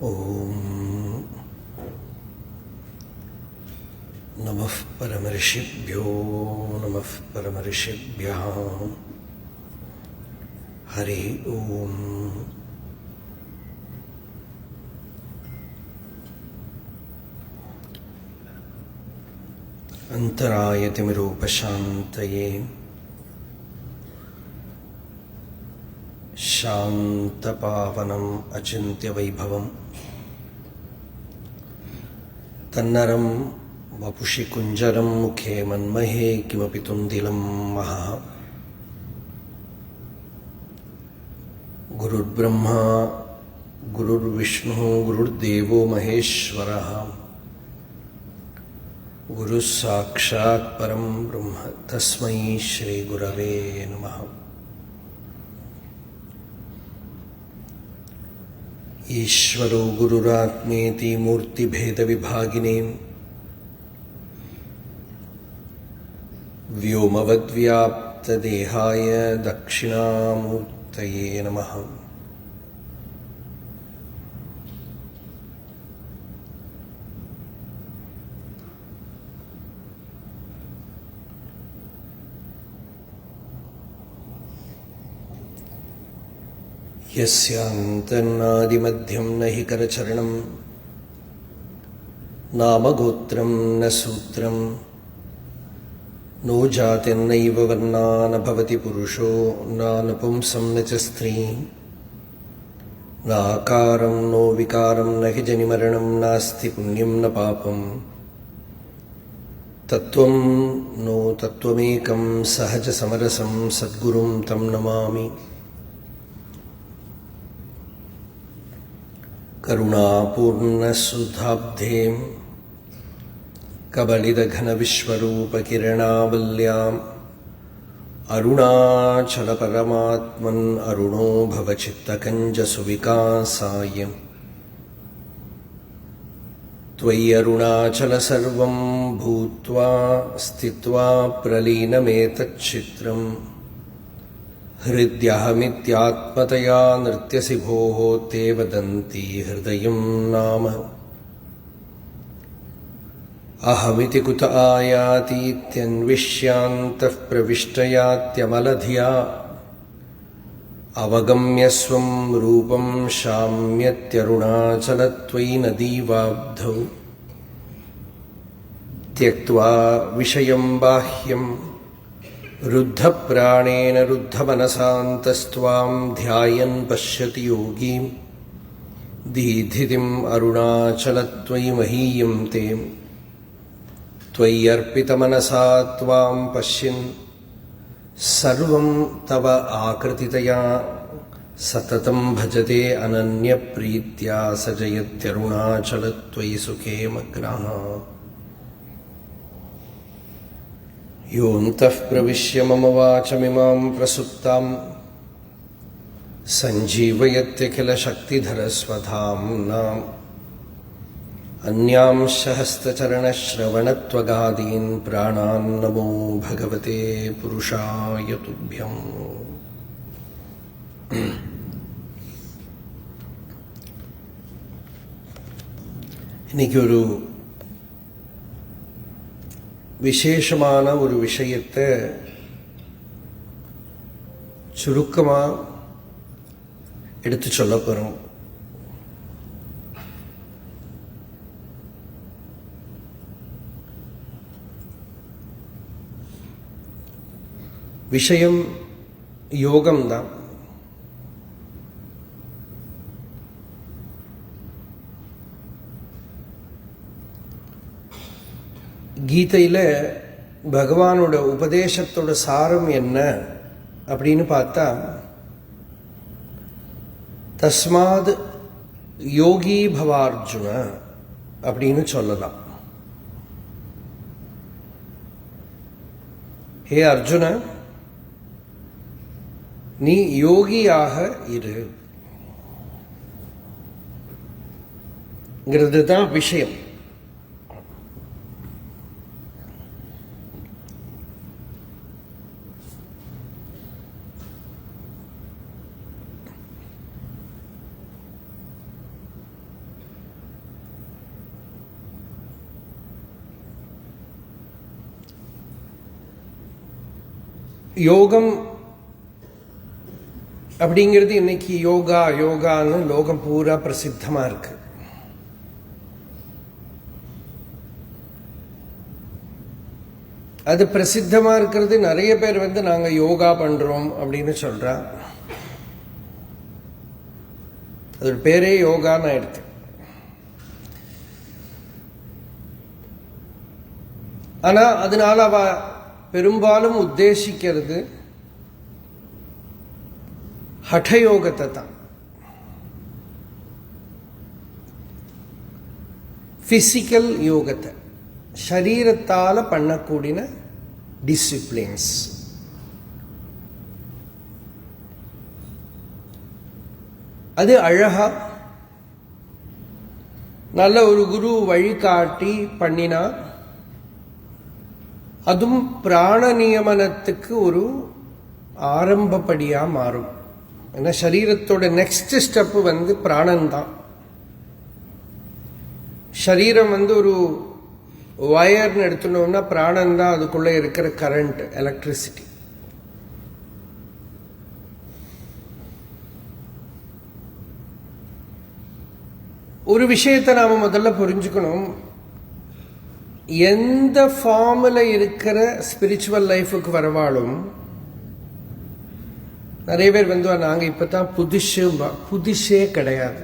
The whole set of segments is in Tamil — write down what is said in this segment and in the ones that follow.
ஓம் நமः பரமரிஷிभ्यो நமः பரமரிஷிभ्यः. ஹரி ஓம். அந்தராயதிமிரோபசாந்தயே சாந்தபாவனம் அச்சிந்த்யவைபவம் தன்னரம் வபுஷி குஞ்சரம் முகே மன்மஹே கிமபி துந்திலம் மஹா. குருர்பிரம்மா குருர்விஷ்ணு குருர்தேவோ மகேஸ்வரः குருः சாக்ஷாத் பரம் பிரம்ம தஸ்மை ஸ்ரீ குரவே நமः. ஈஸ்வரோ குருராத்மேதி மூர்த்திபேதவிபாகினே व्योमवद्व्याप्तदेहाय दक्षिणामूर्तये नमः. यस्यान्तन्नादिमध्यं न हि करचरणं नामगोत्रं न सूत्रं नो जातिर्नैव वर्णा न भवति पुरुषो न नपुंसं न च स्त्री नाकारं नो विकारं न हि जनिमरणं नास्ति पुण्यं न पापं तत्त्वं नो तत्त्वमेकं सहजसमरसं सद्गुरुं तं नमामि. करुणापूर्णसुधाब्धे कबलिदघनविश्वरूपकिरणावल्याम् अरुणाचलपरमात्मन् अरुणो भवचित्तकञ्जसुविकासाय त्वयि अरुणाचलसर्वं भूत्वा स्थित्वा प्रलीनमेतच्चित्रम् हृद्यहमित्यात्मतया नृत्यसि भोः ते वदन्ति हृदयं नाम अहमिति कुत आयातीत्यन्विष्यान्तः प्रविष्टयात्यमलधिया अवगम्य स्वं रूपं शाम्यत्यरुणाचलत्वयि नदीवाब्धौ त्यक्त्वा विषयं बाह्यं रुद्धप्राणेन रुद्धमनसान्तस्त्वां ध्यायन् पश्यति योगी दीधितिम् अरुणाचलत्वयि महीयं ते त्वय्यर्पितमनसा त्वां पश्यन् सर्वं तव आकृतितया सततं भजते अनन्यप्रीत्या स जयत्यरुणाचलत्वयि सुखे मग्नः. योऽन्तः प्रविश्य मम वाचमिमां प्रसुप्तां सञ्जीवयत्यखिलशक्तिधरस्वधाम्नाम् अन्यांश हस्तचरणश्रवणत्वगादीन् प्राणान् नमो भगवते पुरुषाय तुभ्यम्. இன்னைக்கு ஒரு விசேஷமான ஒரு விஷயத்தை சுருக்கமாக எடுத்து சொல்ல போகிறோம். விஷயம் யோகம்தான். கீதையில் பகவானோட உபதேசத்தோட சாரம் என்ன அப்படின்னு பார்த்தா, தஸ்மாத் யோகி பவார்ஜுன அப்படின்னு சொல்லலாம். ஹே அர்ஜுன, நீ யோகியாக இருங்கிறது தான் விஷயம். யோகம் அப்படிங்கிறது இன்னைக்கு யோகான்னு லோகம் பூரா பிரசித்தமா இருக்கு. அது பிரசித்தமா இருக்கிறது. நிறைய பேர் நாங்க யோகா பண்றோம் அப்படின்னு சொல்றா. அதோட பேரே யோகான்னு ஆயிடுது. ஆனா அதனால அவ பெரும்பாலும் உத்தேசிக்கிறது ஹடயோகத்தை தான். பிசிக்கல் யோகத்தை, சரீரத்தால பண்ணக்கூடிய டிசிப்ளின்ஸ். அது அழகா நல்ல ஒரு குரு வழிகாட்டி பண்ணினா அதுவும் பிராண நியமனத்துக்கு ஒரு ஆரம்பப்படியா மாறும். ஏன்னா சரீரத்தோட நெக்ஸ்ட் ஸ்டெப் பிராணன் தான். சரீரம் ஒரு வயர்னு எடுத்துனோம்னா பிராணன் தான் அதுக்குள்ள இருக்கிற கரண்ட், எலக்ட்ரிசிட்டி. ஒரு விஷயத்தை நாம முதல்ல புரிஞ்சுக்கணும். எந்த ஃபார்ம்ல இருக்கிற ஸ்பிரிச்சுவல் லைஃபுக்கு வரவாலும் நிறைய பேர் நாங்க இப்பதான் புதுசே கிடையாது.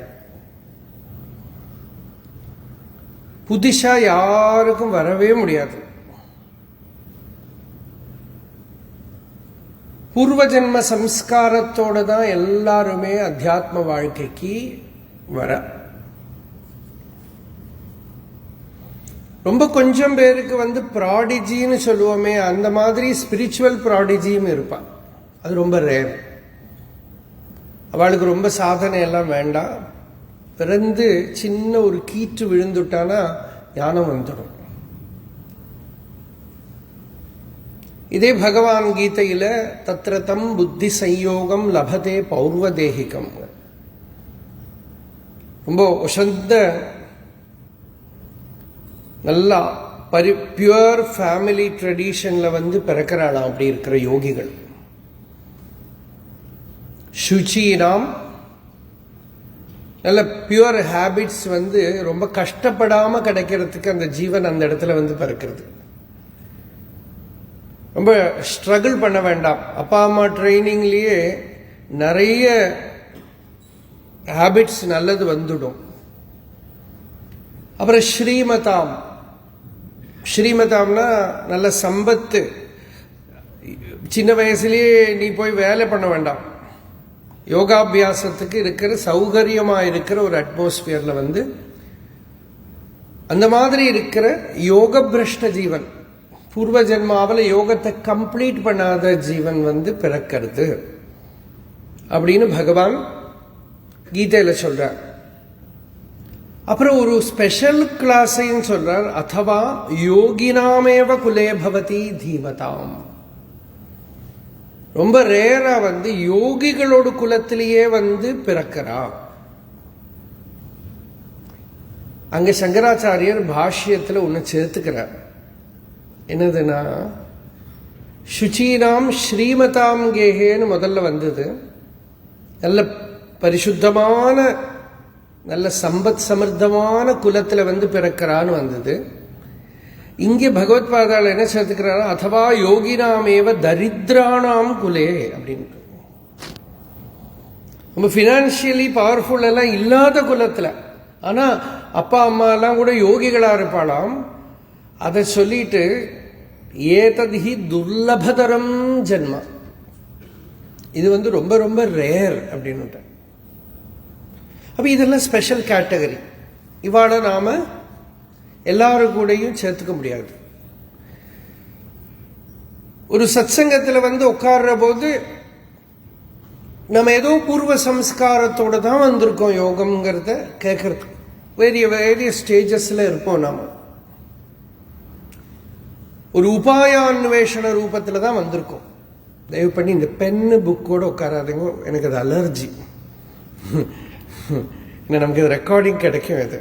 புதுசா யாருக்கும் வரவே முடியாது. பூர்வ ஜென்ம சம்ஸ்காரத்தோட தான் எல்லாருமே அத்தியாத்ம வாழ்க்கைக்கு வர. ரொம்ப கொஞ்சம் பேருக்கு ப்ராடிஜின்னு சொல்லுவோமே, அந்த மாதிரி ஸ்பிரிச்சுவல் ப்ராடிஜியும் இருப்பான். அது ரொம்ப ரேர். அவளுக்கு ரொம்ப சாதனை எல்லாம் வேண்டாம். பிறந்து சின்ன ஒரு கீற்று விழுந்துட்டானா ஞானம் வந்துடும். இதே பகவான் கீதையில தத்ரதம் புத்தி சம்யோகம் லபதே பௌர்வதேகிகம், ரொம்ப உசந்த நல்லா பியூர் ஃபேமிலி ட்ரெடிஷன்ல பிறக்கிறாளாம். அப்படி இருக்கிற யோகிகள் சுச்சினாம் நல்ல பியூர் ஹேபிட்ஸ் ரொம்ப கஷ்டப்படாம கிடைக்கிறதுக்கு அந்த ஜீவன் அந்த இடத்துல பிறக்கிறது. ரொம்ப ஸ்ட்ரகிள் பண்ண வேண்டாம். அப்பா அம்மா ட்ரைனிங்லயே நிறைய ஹேபிட்ஸ் நல்லது வந்துடும். அப்புறம் ஸ்ரீமதாம்னா நல்ல சம்பத்து. சின்ன வயசுலயே நீ போய் வேலை பண்ண வேண்டாம். யோகாபியாசத்துக்கு இருக்கிற சௌகரியமா இருக்கிற ஒரு அட்மாஸ்பியர்ல அந்த மாதிரி இருக்கிற யோக பிரஷ்ட ஜீவன், பூர்வ ஜென்மாவில் யோகத்தை கம்ப்ளீட் பண்ணாத ஜீவன் பிறக்கிறது அப்படின்னு பகவான் கீதையில சொல்றார். அப்புறம் ஒரு ஸ்பெஷல் கிளாஸையும் சொல்றார். அதவா யோகினாமேவ குலே பவதி தீமதாம். ரொம்ப ரேரா யோகிகளோட குலத்திலேயே பிறக்கிறா. அங்க சங்கராச்சாரியர் பாஷ்யத்துல ஒன்னு சேர்த்துக்கிறார். என்னதுன்னா, சுச்சீனாம் ஸ்ரீமதாம் கேகேன்னு முதல்ல வந்தது. நல்ல பரிசுத்தமான நல்ல சம்பத் சமிர்த்தமான குலத்துல பிறக்கிறான்னு வந்தது. இங்கே பகவத்பாதால என்ன சேர்த்துக்கிறாரா, அதவா யோகினாமேவ தரித்ராணாம் குலே அப்படின்னு. ரொம்ப பினான்சியலி பவர்ஃபுல் எல்லாம் இல்லாத குலத்துல, ஆனா அப்பா அம்மா எல்லாம் கூட யோகிகளா இருப்பாளாம். அதை சொல்லிட்டு ஏததி துர்லபதரம் ஜென்மா, இது ரொம்ப ரொம்ப ரேர் அப்படின்னு. அப்ப இதெல்லாம் ஸ்பெஷல் கேட்டகரி. இவாள நாம எல்லாரும் கூடயும் சேர்த்துக்க முடியாது. ஒரு சத்சங்கத்தில் உட்கார்ற போது நம்ம ஏதோ பூர்வ சம்ஸ்காரத்தோட தான் வந்திருக்கோம் யோகம்ங்கிறத கேட்கறது. வேறிய ஸ்டேஜஸ்ல இருப்போம். நாம ஒரு உபாயான்வேஷண ரூபத்துல தான் வந்திருக்கோம். தயவு பண்ணி இந்த பென்னு புக்கோட உட்காராதீங்க, எனக்கு அது அலர்ஜி. நமக்கு ரெக்கார்டிங் கிடைக்கும், இது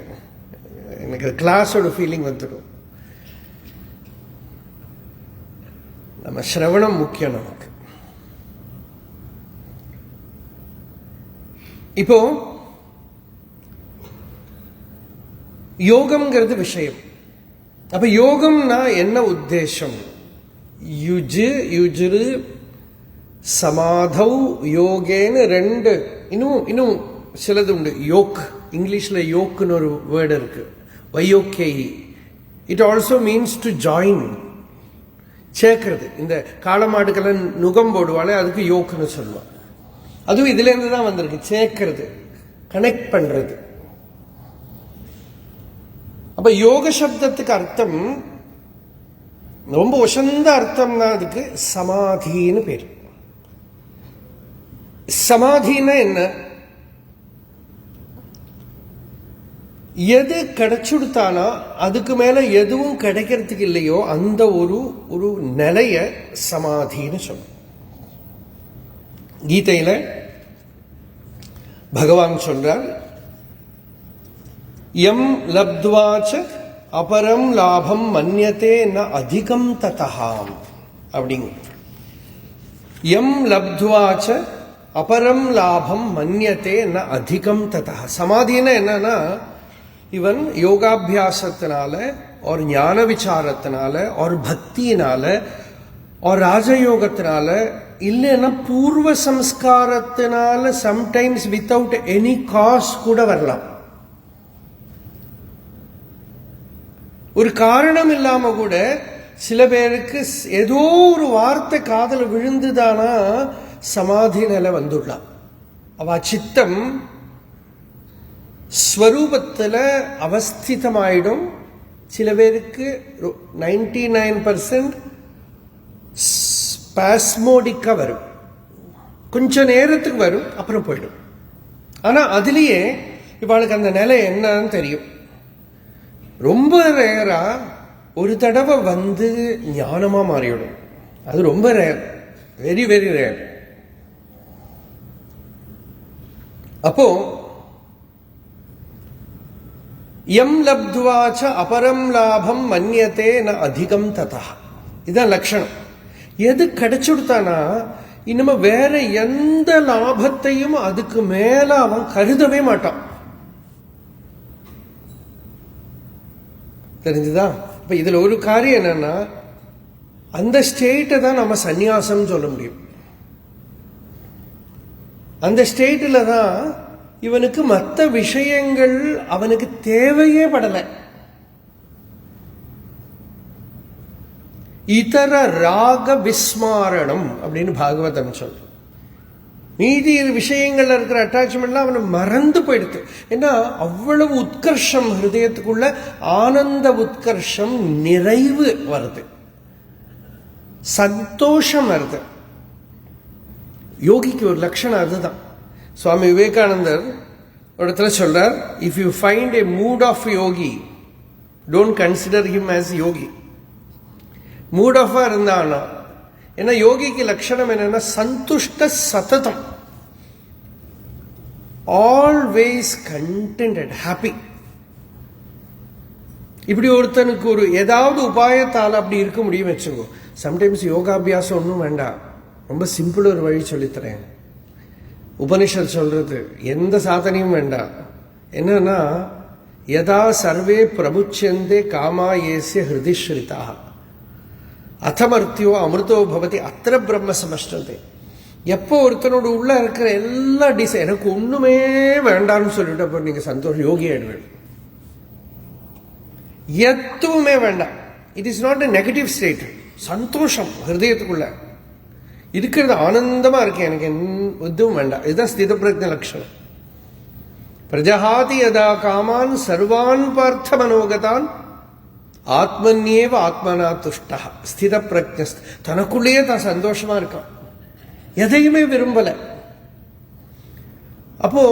எனக்கு கிளாஸோட ஃபீலிங் வந்துடும். நம்ம சிரவணம் முக்கியம் நமக்கு. இப்போ யோகம்ங்கிறது விஷயம். அப்ப யோகம்னா என்ன உத்தேசம்? யுஜிரு சமாதௌ யோகேன்னு ரெண்டு, இன்னும் சிலது உண்டு. யோக், இங்கிலீஷ்ல யோக்குன்னு ஒரு வேர்டு இருக்கு, வையோகேஇ. It also means to join, சேர்க்கிறது. இந்த காளமாடுக்கெல்லாம் நுகம் போடுவாளே, அதுக்கு யோக்குன்னு சொல்லுவாள். அதுவும் இதுல இருந்து தான் வந்திருக்கு, சேர்க்கிறது, கனெக்ட் பண்றது. அப்ப யோக சப்தத்துக்கு அர்த்தம், ரொம்ப உசந்த அர்த்தம் தான் அதுக்கு, சமாதின்னு பேர். சமாதினா என்ன? எது கிடைச்சுடுத்தானா அதுக்கு மேல எதுவும் கிடைக்கிறதுக்கு இல்லையோ அந்த ஒரு நிலைய சமாதின்னு சொல்லும். கீதையில பகவான் சொல்றார், எம் லப்த்வாச்ச அபரம் லாபம் மன்யதே ந அதிகம் ததஹாம் அப்படிங்க. எம் லப்த்வாச்ச அபரம் லாபம் மன்யதே ந அதிகம் ததஹ. சமாதினா என்னன்னா, இவன் யோகாபியாசத்தினால और ஞான விசாரத்தினால और பக்தியினால और ராஜயோகத்தினால, இல்லைன்னா பூர்வ சம்ஸ்காரத்தினால, சம்டைம்ஸ் வித்தவுட் எனி காஸ் கூட வரலாம். ஒரு காரணம் இல்லாம கூட சில பேருக்கு ஏதோ ஒரு வார்த்தை காதல விழுந்துதானா சமாதி நிலை வந்துடலாம். அவ சித்தம் ஸ்வரூபத்துல அவஸ்திதமாயிடும். சில பேருக்கு 99% ஸ்பாஸ்மோடிக்கா வரும், கொஞ்ச நேரத்துக்கு வரும், அப்புறம் போயிடும். ஆனா அதுலயே இவளுக்கு அந்த நிலை என்னன்னு தெரியும். ரொம்ப ரேரா ஒரு தடவை வந்து ஞானமா மாறிவிடும். அது ரொம்ப ரேர், வெரி வெரி ரேர். அப்போ எம் லப்துவாச்ச அபரம் லாபம் மன்யதே ந அதிகம் ததா, இதுதான் லட்சணம். எது கிடைச்சுடுத்தானா இனிமே வேற எந்த லாபத்தையும் அதுக்கு மேல அவன் கருதவே மாட்டான். தெரிஞ்சுதா? இப்ப இதுல ஒரு காரியம் என்னன்னா, அந்த ஸ்டேட்டை தான் நம்ம சந்நியாசம் சொல்ல முடியும். அந்த ஸ்டேட்டில் தான் இவனுக்கு மற்ற விஷயங்கள் அவனுக்கு தேவையே படலை. இதர ராக விஸ்மாரணம் அப்படின்னு பாகவதம் சொல்ற. மீதி விஷயங்கள்ல இருக்கிற அட்டாச்மெண்ட்லாம் அவனை மறந்து போயிடுது. ஏன்னா அவ்வளவு உத்கர்ஷம், ஹிருதயத்துக்குள்ள ஆனந்த உத்கர்ஷம், நிறைவு வருது, சந்தோஷம் வருது. யோகிக்கு ஒரு லட்சணம் அதுதான். சுவாமி விவேகானந்தர் ஒரு இடத்துல சொல்றார், if you find a mood of yogi, don't consider him as yogi. Mood ஆஃபா இருந்தானா, ஏன்னா யோகிக்கு லட்சணம் என்னன்னா சந்துஷ்ட சததம், ஆல்வேஸ் கண்டென்டட், ஹாப்பி. இப்படி ஒருத்தனுக்கு ஒரு ஏதாவது உபாயத்தால் அப்படி இருக்க முடியும் வச்சுக்கோ. சம்டைம்ஸ் யோகாபியாசம் ஒன்றும் வேண்டாம், ரொம்ப சிம்பிள் ஒரு வழி சொல்லித்தரேன். உபனிஷத் சொல்றது எந்த சாதனையும் வேண்டாம். என்னன்னா, யதா சர்வே பிரபுச்சந்தே காமா ஏசிய ஹிருதிஸ்ரிதா அத்தமர்த்தியோ அமிர்தோ பவதி அத்திர பிரம்ம சமஷ்டதே. எப்போ ஒருத்தனோட உள்ள இருக்கிற எல்லா எனக்கு ஒண்ணுமே வேண்டாம்னு சொல்லிட்டு அப்போ நீங்க சந்தோஷம் யோகி ஆயிடுவேன். எதுவுமே வேண்டாம். It is not a negative state. சந்தோஷம் ஹிருதயத்துக்குள்ள இருக்கிறது, ஆனந்தமா இருக்கு, எனக்கு எதுவும் வேண்டாம். இதுதான் ஸ்தித பிரஜ்ஞ லட்சணம். பிரஜஹாதி யதா காமான் சர்வான் பார்த்த மனோகதான் ஆத்மன்யேவ ஆத்மனா துஷ்டா. ஸ்தித பிரஜ்ஞ, தனக்குள்ளேயே தான் சந்தோஷமா இருக்கான், எதையுமே விரும்பல. அப்போ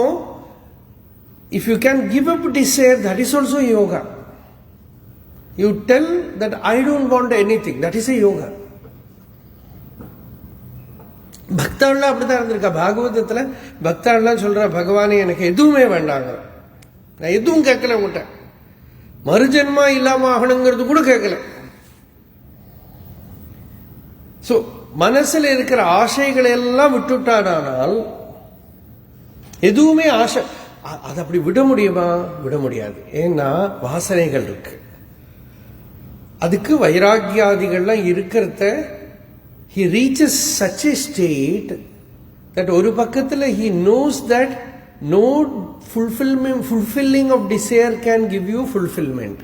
if you can give up desire, that is also yoga. You tell that I don't want anything, that is a yoga. பக்தாள்லாம் அப்படிதான் இருந்திருக்கா. பாகவதத்துல பக்தாள்லாம் சொல்ற, பகவானே எனக்கு எதுவுமே வேண்டாங்க, நான் எதுவும் கேட்கல, உங்கள்கிட்ட மறுஜன்மா இல்லாம ஆகணுங்கிறது கூட கேட்கல. சோ மனசுல இருக்கிற ஆசைகளை எல்லாம் விட்டுட்டானால் எதுவுமே ஆசை அது அப்படி விட முடியுமா? விட முடியாது. ஏன்னா வாசனைகள் இருக்கு. அதுக்கு வைராக்கியாதிகள்லாம் இருக்கிறத he reaches such a state that ஒரு பக்கத்தில் he knows that no fulfilling of desire can give you fulfillment,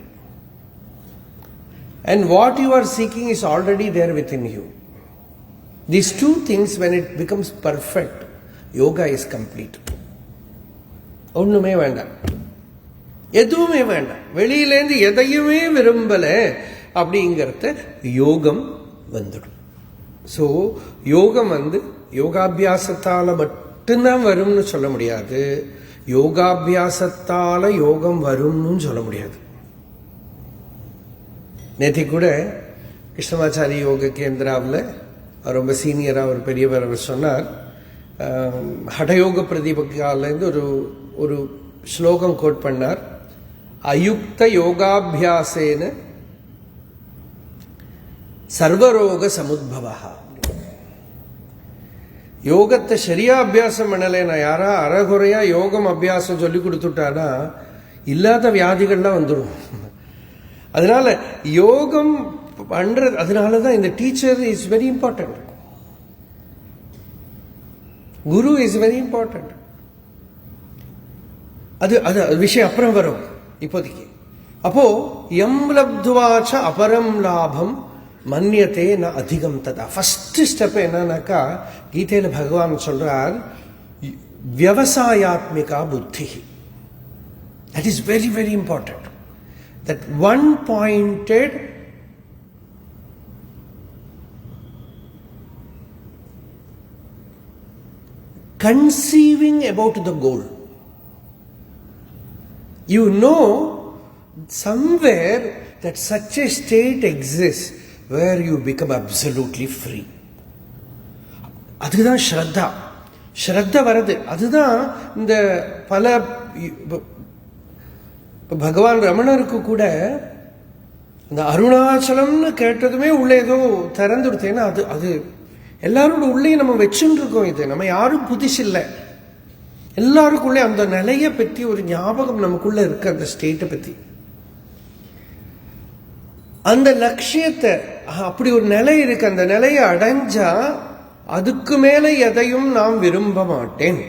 and what you are seeking is already there within you. These two things, when it becomes perfect, yoga is complete. ஒண்ணுமே வேண்டாம், எதுவுமே வேண்டாம், வெளியிலேருந்து எதையுமே விரும்பல அப்படிங்கிறத யோகம் வந்துடும். ஸோ யோகம் யோகாபியாசத்தால் மட்டும்தான் வரும்னு சொல்ல முடியாது, யோகாபியாசத்தால யோகம் வரும்னு சொல்ல முடியாது. நேற்று கூட கிருஷ்ணமாச்சாரி யோக கேந்திராவில் ரொம்ப சீனியராக ஒரு பெரியவர் அவர் சொன்னார், ஹடயோக பிரதிபக்காலேருந்து ஒரு ஸ்லோகம் கோட் பண்ணார். அயுக்த யோகாபியாசேன சர்வரோக சமுத்பவா. யோகத்தை சரியா அபியாசம் பண்ணலைன்னா, யாரா அறகுறையா யோகம் அபியாசம் சொல்லி கொடுத்துட்டானா இல்லாத வியாதிகள்லாம் வந்துடும். அதனால யோகம் பண்றது, அதனாலதான் இந்த teacher is very important, Guru is very important. அது அது விஷயம் அப்புறம் வரும், இப்போதைக்கு. அப்போ எம் லப்துவாச்ச அபரம் லாபம் மன்யத்தே ந அதிகம் ததா. ஃபர்ஸ்ட் ஸ்டெப் என்னன்னாக்கா, கீதையில பகவான் சொல்றார், விவசாயாத்மிகா புத்தி. That is very very important. That one pointed conceiving about the goal. You know somewhere that such a state exists where you become absolutely free. அதுதான் ஸ்ரத்தா. ஸ்ரத்த வருது. அதுதான் இந்த பல பகவான் ரமணருக்கு கூட இந்த அருணாச்சலம்னு கேட்டதுமே உள்ள ஏதோ திறந்துடுத்தேன்னா அது எல்லாரோட உள்ளே நம்ம வச்சுட்டு இருக்கோம். இது நம்ம யாரும் புதுசில்லை, எல்லாருக்குள்ளே அந்த நிலையை பற்றி ஒரு ஞாபகம் நமக்குள்ள இருக்கு, அந்த ஸ்டேட்டை பற்றி, அந்த லட்சியத்தை, அப்படி ஒரு நிலை இருக்கு. அந்த நிலையை அடைஞ்சா அதுக்கு மேல எதையும் நாம் விரும்ப மாட்டேன்.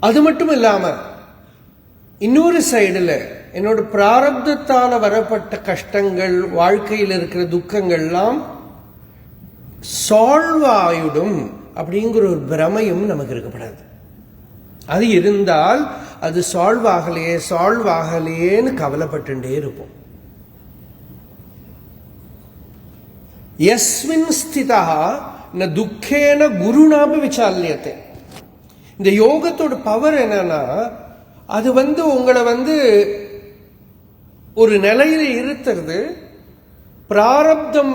அது மட்டும் இல்லாம இன்னொரு சைடுல என்னோட பிராரப்தத்தால வரப்பட்ட கஷ்டங்கள், வாழ்க்கையில் இருக்கிற துக்கங்கள்லாம் சால்வ் ஆயிடும் அப்படிங்கிற ஒரு பிரமையும் நமக்கு இருக்கப்படாது. அது இருந்தால் அது சால்வ் ஆகலையேன்னு கவலைப்பட்டுட்டே இருப்போம். யஸ்மின் ஸ்திதா ந துக்கேன குருணாபி விசால்யத்தை. இந்த யோகத்தோட பவர் என்னன்னா, அது உங்களை ஒரு நிலையில இருத்துறது. பிராரப்தம்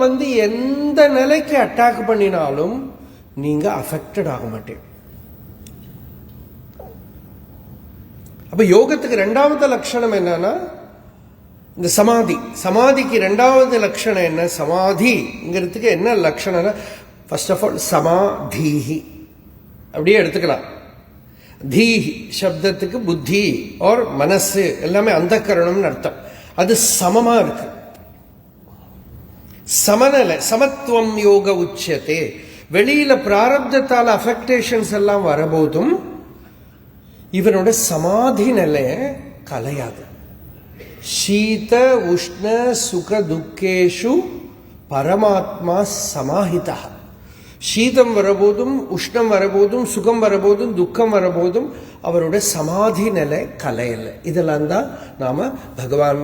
எந்த நிலைக்கு அட்டாக் பண்ணினாலும் நீங்க அஃபெக்டட் ஆக மாட்டேன். அப்ப யோகத்துக்கு ரெண்டாவது லட்சணம் என்னன்னா இந்த சமாதி. சமாதிக்கு ரெண்டாவது லட்சணம் என்ன? சமாதிங்கிறதுக்கு என்ன லட்சணம்னா, ஃபர்ஸ்ட் ஆஃப் ஆல் சமாதீஹி அப்படியே எடுத்துக்கலாம். தீஹி சப்தத்துக்கு புத்தி ஆர் மனசு எல்லாமே அந்த கரணம்னு அர்த்தம். அது சமமா இருக்கு, சமநிலை, சமத்துவம் யோக உச்சத்தே. வெளியில பிராரப்தத்தால அஃபெக்டேஷன்ஸ் எல்லாம் வரபோதும் இவனோட சமாதி நிலைய கலையாது. சீத உஷ்ண சுக துக்கேஷு பரமாத்மா சமாஹிதா. சீதம் வரபோதும், உஷ்ணம் வரபோதும், சுகம் வரபோதும், துக்கம் வரபோதும் அவரோட சமாதி நிலை கலையல. இதெல்லாம் தான் நாம பகவான்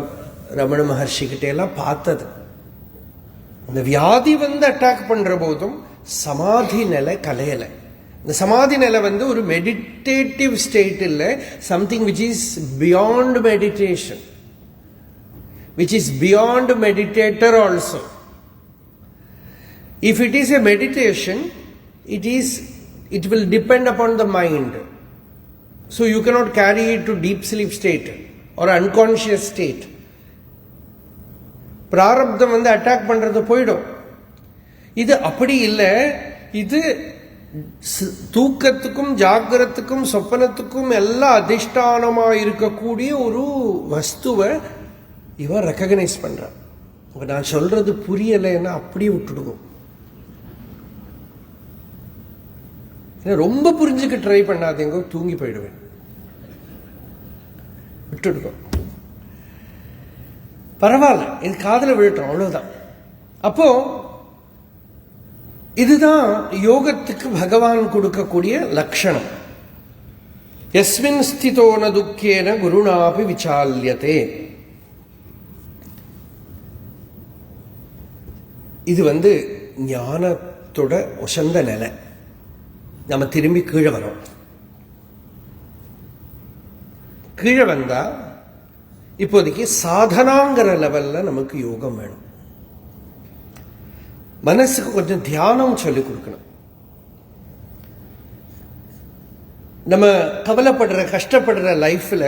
ரமண மகர்ஷி கிட்ட எல்லாம் பார்த்தது. இந்த வியாதி அட்டாக் பண்ற போதும் சமாதி நிலை கலையல. இந்த சமாதி நிலை ஒரு மெடிடேட்டிவ் ஸ்டேட் இல்ல, something which is beyond meditation, which is beyond meditator also. If it is a meditation, it will depend upon the mind. So you cannot carry it to deep sleep state or unconscious state. பிராரப்தம் அட்டாக் பண்றது போயிடும். இது அப்படி இல்லை. இது தூக்கத்துக்கும் ஜாகிரத்துக்கும் சொப்பனத்துக்கும் எல்லாம் அதிஷ்டானமா இருக்கக்கூடிய ஒரு வஸ்துவை இவன் ரெக்கக்னைஸ் பண்றான். நான் சொல்றது புரியலைன்னா அப்படியே விட்டுடுவோம். ரொம்ப புரிஞ்சுக்க ட்ரை பண்ணாதீங்க, தூங்கி போயிடுவேன். விட்டுடுவோம், பரவாயில்ல, இது காதல விழட்டும், அவ்வளவுதான். அப்போ இதுதான் யோகத்துக்கு பகவான் கொடுக்கக்கூடிய லட்சணம். யஸ்மின் ஸ்திதோன துக்கேன குருணாபி விசால்யதே. இது ஞானத்தோட உசந்த நிலை. நம்ம திரும்பி கீழே வரோம். கீழே வந்தா இப்போதைக்கு சாதனாங்கிற லெவல்ல நமக்கு யோகம் வேணும். மனசுக்கு கொஞ்சம் தியானம் சொல்லிக் கொடுக்கணும். நம்ம கவலைப்படுற கஷ்டப்படுற லைஃப்ல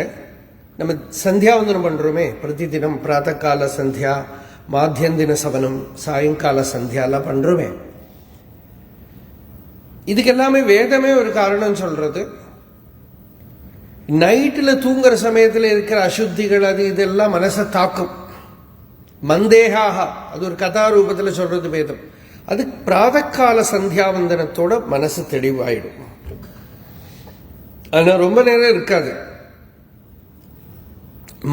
நம்ம சந்தியாவந்தனம் பண்றோமே, பிரதி தினம் பிராத்தகால சந்தியா, மாத்தியந்தின சவனம், சாயங்கால சந்தியாலாம் பண்றோமே. இதுக்கு எல்லாமே வேதமே ஒரு காரணம் சொல்றது. நைட்டில் தூங்குற சமயத்தில் இருக்கிற அசுத்திகள் அது இதெல்லாம் மனசை தாக்கும். மந்தேகாக, அது ஒரு கதா ரூபத்தில் சொல்றது வேதம். அது பிராதக்கால சந்தியாவந்தனத்தோட மனசு தெளிவாயிடும். ஆனா ரொம்ப நேரம் இருக்காது.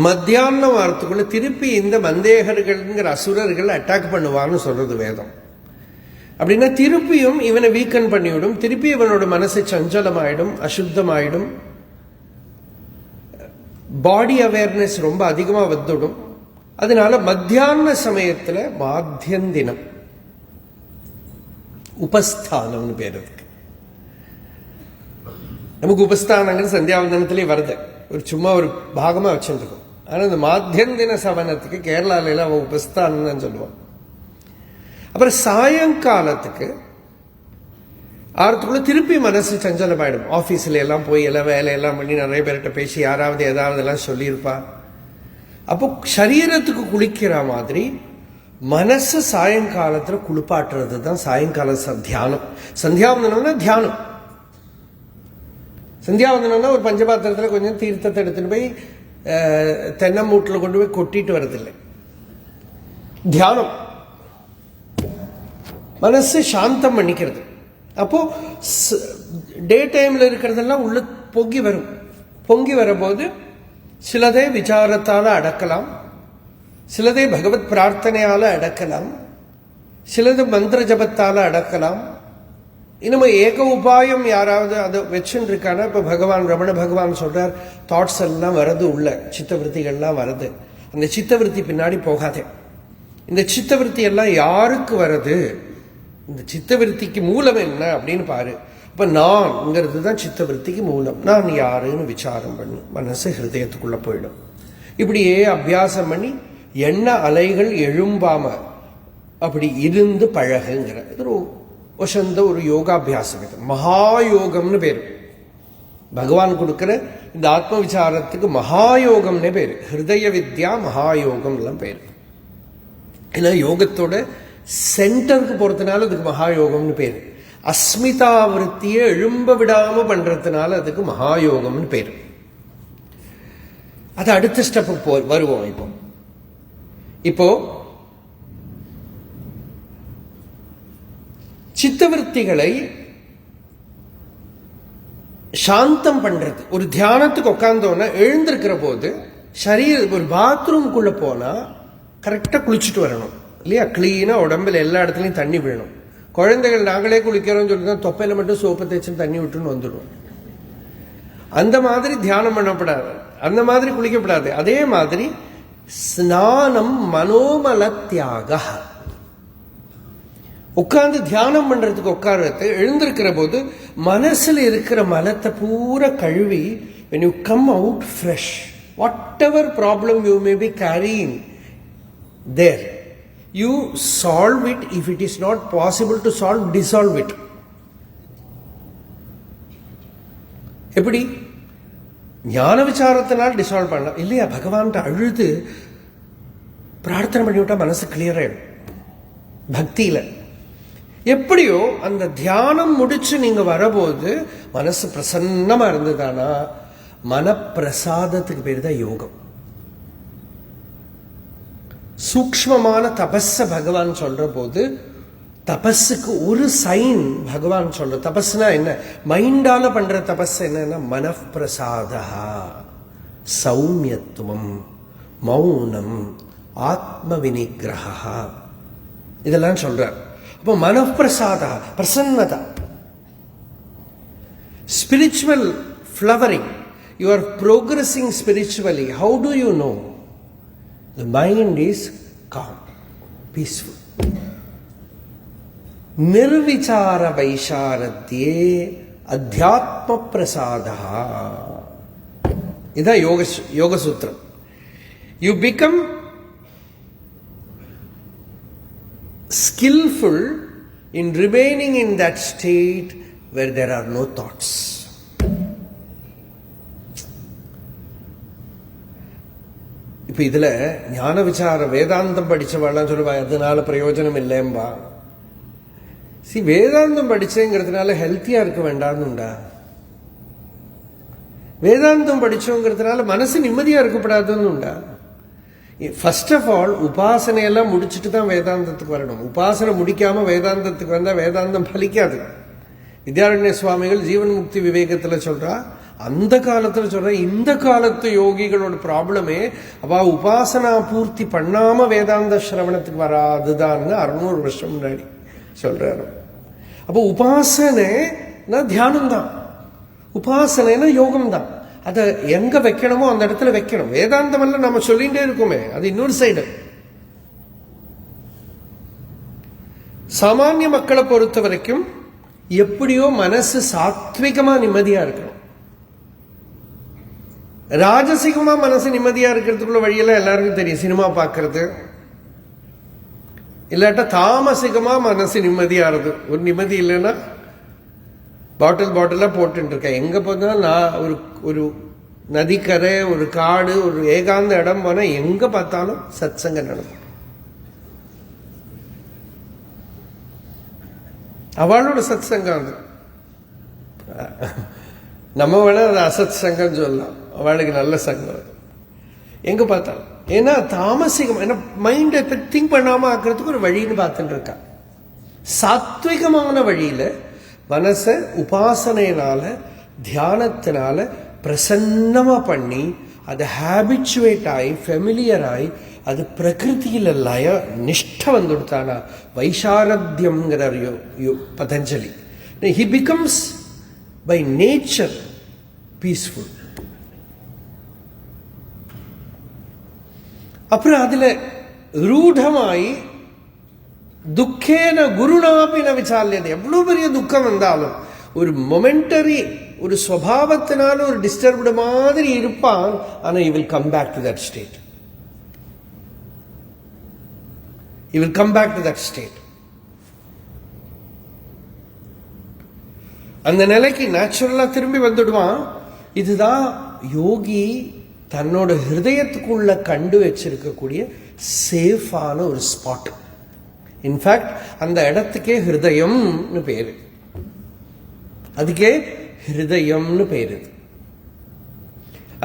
மத்தியானம் வாரத்துக்குள்ள திருப்பி இந்த மந்தேகர்கள்ங்கிற அசுரர்கள் அட்டாக் பண்ணுவான்னு சொல்றது வேதம். அப்படின்னா திருப்பியும் இவனை வீக்கன் பண்ணிவிடும். திருப்பி இவனோட மனசு சஞ்சலமாயிடும், அசுத்தமாயிடும். பாடி அவேர்னஸ் ரொம்ப அதிகமாக வந்துடும். அதனால மத்தியான சமயத்தில் மாத்தியந்தினம், உபஸ்தானம்னு பேர் இருக்கு. நமக்கு உபஸ்தானங்கள் சந்தியாவந்தனத்திலே வருது, ஒரு சும்மா ஒரு பாகமா வச்சுருக்கோம். ஆனால் இந்த மாத்தியந்தின சவனத்துக்கு கேரளால அவன் உபஸ்தானம் தான் சொல்லுவான். அப்புறம் சாயங்காலத்துக்கு ஆறத்துக்குள்ள திருப்பி மனசு சஞ்சலமாயிடும். ஆஃபீஸில் எல்லாம் போய் எல்லாம் வேலையெல்லாம் பண்ணி நிறைய பேர்கிட்ட பேசி யாராவது ஏதாவது எல்லாம் சொல்லியிருப்பா. அப்போ சரீரத்துக்கு குளிக்கிற மாதிரி மனசு சாயங்காலத்தில் குளிப்பாட்டுறது தான் சாயங்கால தியானம். சந்தியாவந்தனம்னா தியானம். சந்தியாவந்தனம்னா ஒரு பஞ்சபாத்திரத்தில் கொஞ்சம் தீர்த்தத்தை எடுத்துட்டு போய் தென்னமூட்டில் கொண்டு போய் கொட்டிட்டு வரதில்லை. தியானம் மனசு சாந்தம் பண்ணிக்கிறது. அப்போ டே டைம்ல இருக்கிறதெல்லாம் உள்ள பொங்கி வரும். பொங்கி வரும்போது சிலதை விசாரத்தால அடக்கலாம், சிலதை பகவத் பிரார்த்தனையால அடக்கலாம், சிலது மந்திர ஜபத்தால அடக்கலாம். இன்னும் ஏக உபாயம் யாராவது அதை வச்சுட்டு இருக்கானா? இப்ப பகவான் ரமண பகவான் சொல்றார், தாட்ஸ் எல்லாம் வருது, உள்ள சித்தவருத்திகள்லாம் வருது. அந்த சித்தவருத்தி பின்னாடி போகாதே. இந்த சித்தவருத்தி எல்லாம் யாருக்கு வருது, இந்த சித்தவருத்திக்கு மூலம் என்ன அப்படின்னு பாரு. இப்ப நான்ங்கிறது தான் சித்தவருத்திக்கு மூலம். நான் யாருன்னு விசாரம் பண்ணி மனசு ஹிருதயத்துக்குள்ள போயிடும். இப்படியே அபியாசம் பண்ணி எண்ண அலைகள் எழும்பாம அப்படி இருந்து பழகுங்கிற இது ஒரு வசந்த ஒரு யோகாபியாசம். இது மகாயோகம்னு பேரு. பகவான் கொடுக்கிற இந்த ஆத்ம விசாரத்துக்கு மகாயோகம்னே பேரு. ஹிருதய வித்யா மகாயோகம்லாம் பேரு. ஏன்னா யோகத்தோட சென்டருக்கு போறதுனால அதுக்கு மகாயோகம்னு பேரு. அஸ்மிதாவிருத்தியை எழும்ப விடாம பண்றதுனால அதுக்கு மகாயோகம்னு பேரு. அது அடுத்த ஸ்டெப்பு வருவோம். இப்போ சித்தவருத்திகளை சாந்தம் பண்றது. ஒரு தியானத்துக்கு உட்கார்ந்தோன்னா எழுந்திருக்கிற போது ஒரு பாத்ரூம்குள்ள போனா கரெக்டா குளிச்சுட்டு வரணும் இல்லையா? கிளீனா உடம்புல எல்லா இடத்துலையும் தண்ணி விழணும். குழந்தைகள் நாங்களே குளிக்கிறோம்னு சொல்லி தான் தொப்பையில மட்டும் சோப்பு தேய்ச்சி தண்ணி விட்டுன்னு வந்துடும். அந்த மாதிரி தியானம் பண்ணப்படாது, அந்த மாதிரி குளிக்கப்படாது. அதே மாதிரி ஸ்நானம் மனோமல தியாக. உட்கார்ந்து தியானம் பண்றதுக்கு உட்கார்றது, எழுந்திருக்கிற போது மனசுல இருக்கிற மலத்தை பூரா கழுவி, when you come out fresh, whatever problem you may be carrying there, you solve it. If it is not possible to solve, dissolve it. எப்படி? ஞான விசாரத்தினால் டிசால்வ் பண்ணலாம் இல்லையா? பகவான்கிட்ட அழுது பிரார்த்தனை பண்ணிவிட்டா மனசு கிளியர் ஆயிடும். பக்தியில எப்படியோ அந்த தியானம் முடிச்சு நீங்க வரபோது மனசு பிரசன்னமா இருந்ததானா மனப்பிரசாதத்துக்கு பேர் தான் யோகம். சூக்ஷ்மமான தபஸ பகவான் சொல்ற போது தபஸுக்கு ஒரு சைன் பகவான் சொல்ற. தபஸ்னா என்ன? மைண்டால பண்ற தபஸ் என்னன்னா மனப்பிரசாதா, சௌமியத்துவம், மௌனம், ஆத்ம வினிகிரஹா, இதெல்லாம் சொல்றார். அப்போ மனப்பிரசாதா, பிரசன்னதா, spiritual flowering. You are progressing spiritually. How do you know? The mind is calm, peaceful. Nirvichara vaisharadye adhyatma prasada. This is Yoga Sutra. You become skillful in remaining in that state where there are no thoughts. இப்போ இதில் ஞான விசார வேதாந்தம் படித்தவாள்லாம் சொல்லுவா அதனால பிரயோஜனம் இல்லைம்பா. வேதாந்தம் படிச்சேங்கிறதுனால ஹெல்த்தியா இருக்க வேண்டாம்னு உண்டா? வேதாந்தம் படிச்சோங்கிறதுனால மனசு நிம்மதியா இருக்கப்படாதுன்னு உண்டா? ஃபர்ஸ்ட் ஆஃப் ஆல் உபாசனையெல்லாம் முடிச்சுட்டு தான் வேதாந்தத்துக்கு வரணும். உபாசனை முடிக்காம வேதாந்தத்துக்கு வந்தா வேதாந்தம் பலிக்காது. வித்யாரண்ய சுவாமிகள் ஜீவன் முக்தி விவேகத்துல சொல்றா, அந்த காலத்துல சொல்ற இந்த காலத்து யோகிகளோட ப்ராப்ளமே அவ உபாசனா பூர்த்தி பண்ணாம வேதாந்த சிரவணத்துக்கு வராதுதான் 600 வருஷம் முன்னாடி சொல்றாரு. அப்போ உபாசனைனா தியானம் தான், உபாசனைனா யோகம் தான். அதை எங்க வைக்கணுமோ அந்த இடத்துல வைக்கணும். வேதாந்தம் எல்லாம் நம்ம சொல்லிட்டே இருக்குமே, அது இன்னொரு சைடு. சாமானிய மக்களை பொறுத்த வரைக்கும் எப்படியோ மனசு சாத்விகமா நிம்மதியா இருக்கணும். ராஜசிகமா மனசு நிம்மதியா இருக்கிறதுக்குள்ள வழியெல்லாம் எல்லாருக்கும் தெரியும். சினிமா பார்க்கறது, இல்லாட்டா தாமசிகமா மனசு நிம்மதியா இருக்கு. ஒரு நிம்மதி இல்லைன்னா பாட்டிலா போட்டு இருக்கேன். எங்க போனாலும் நான் ஒரு நதிக்கரை, ஒரு காடு, ஒரு ஏகாந்த இடம் போனா எங்க பார்த்தாலும் சத்சங்க நடக்கும். அவளோட சத் சங்கம் அது. நம்ம வேணா அது அசத் சங்கம் சொல்லலாம், அவளுக்கு நல்ல சங்கம் அது எங்க பார்த்தாலும். ஏன்னா தாமசிகம், ஏன்னா மைண்டை திங்க் பண்ணாம ஆக்கிறதுக்கு ஒரு வழின்னு பார்த்துட்டு இருக்கா. சாத்விகமான வழியில மனசை உபாசனையினால தியானத்தினால பிரசன்னமா பண்ணி அது ஹேபிச்சுவேட் ஆகி ஃபெமிலியர் ஆகி அது பிரகிருதியில லய நிஷ்ட வந்துடுத்தானா வைசாரத்யம்ங்கிறார் Patanjali. He becomes by nature peaceful. அப்புறம் அதுல ரூடமாயி துக்கேன குருணாபின விசாலியது. எவ்வளவு பெரிய துக்கம் வந்தாலும் ஒரு மொமெண்டரி ஒரு சுவாவத்தினால ஒரு டிஸ்டர்ப்டு மாதிரி இருப்பான். ஆனா he will come back to that state. He will come back to that state. அந்த நிலைக்கு நேச்சுரலா திரும்பி வந்துடுவான். இதுதான் யோகி தன்னோட ஹிருதயத்துக்குள்ள கண்டு வச்சிருக்கக்கூடிய சேஃபான ஒரு ஸ்பாட். இன்ஃபேக்ட் அந்த இடத்துக்கே ஹிருதயம்னு பேரு, அதுக்கே ஹிருதயம்னு பேரு.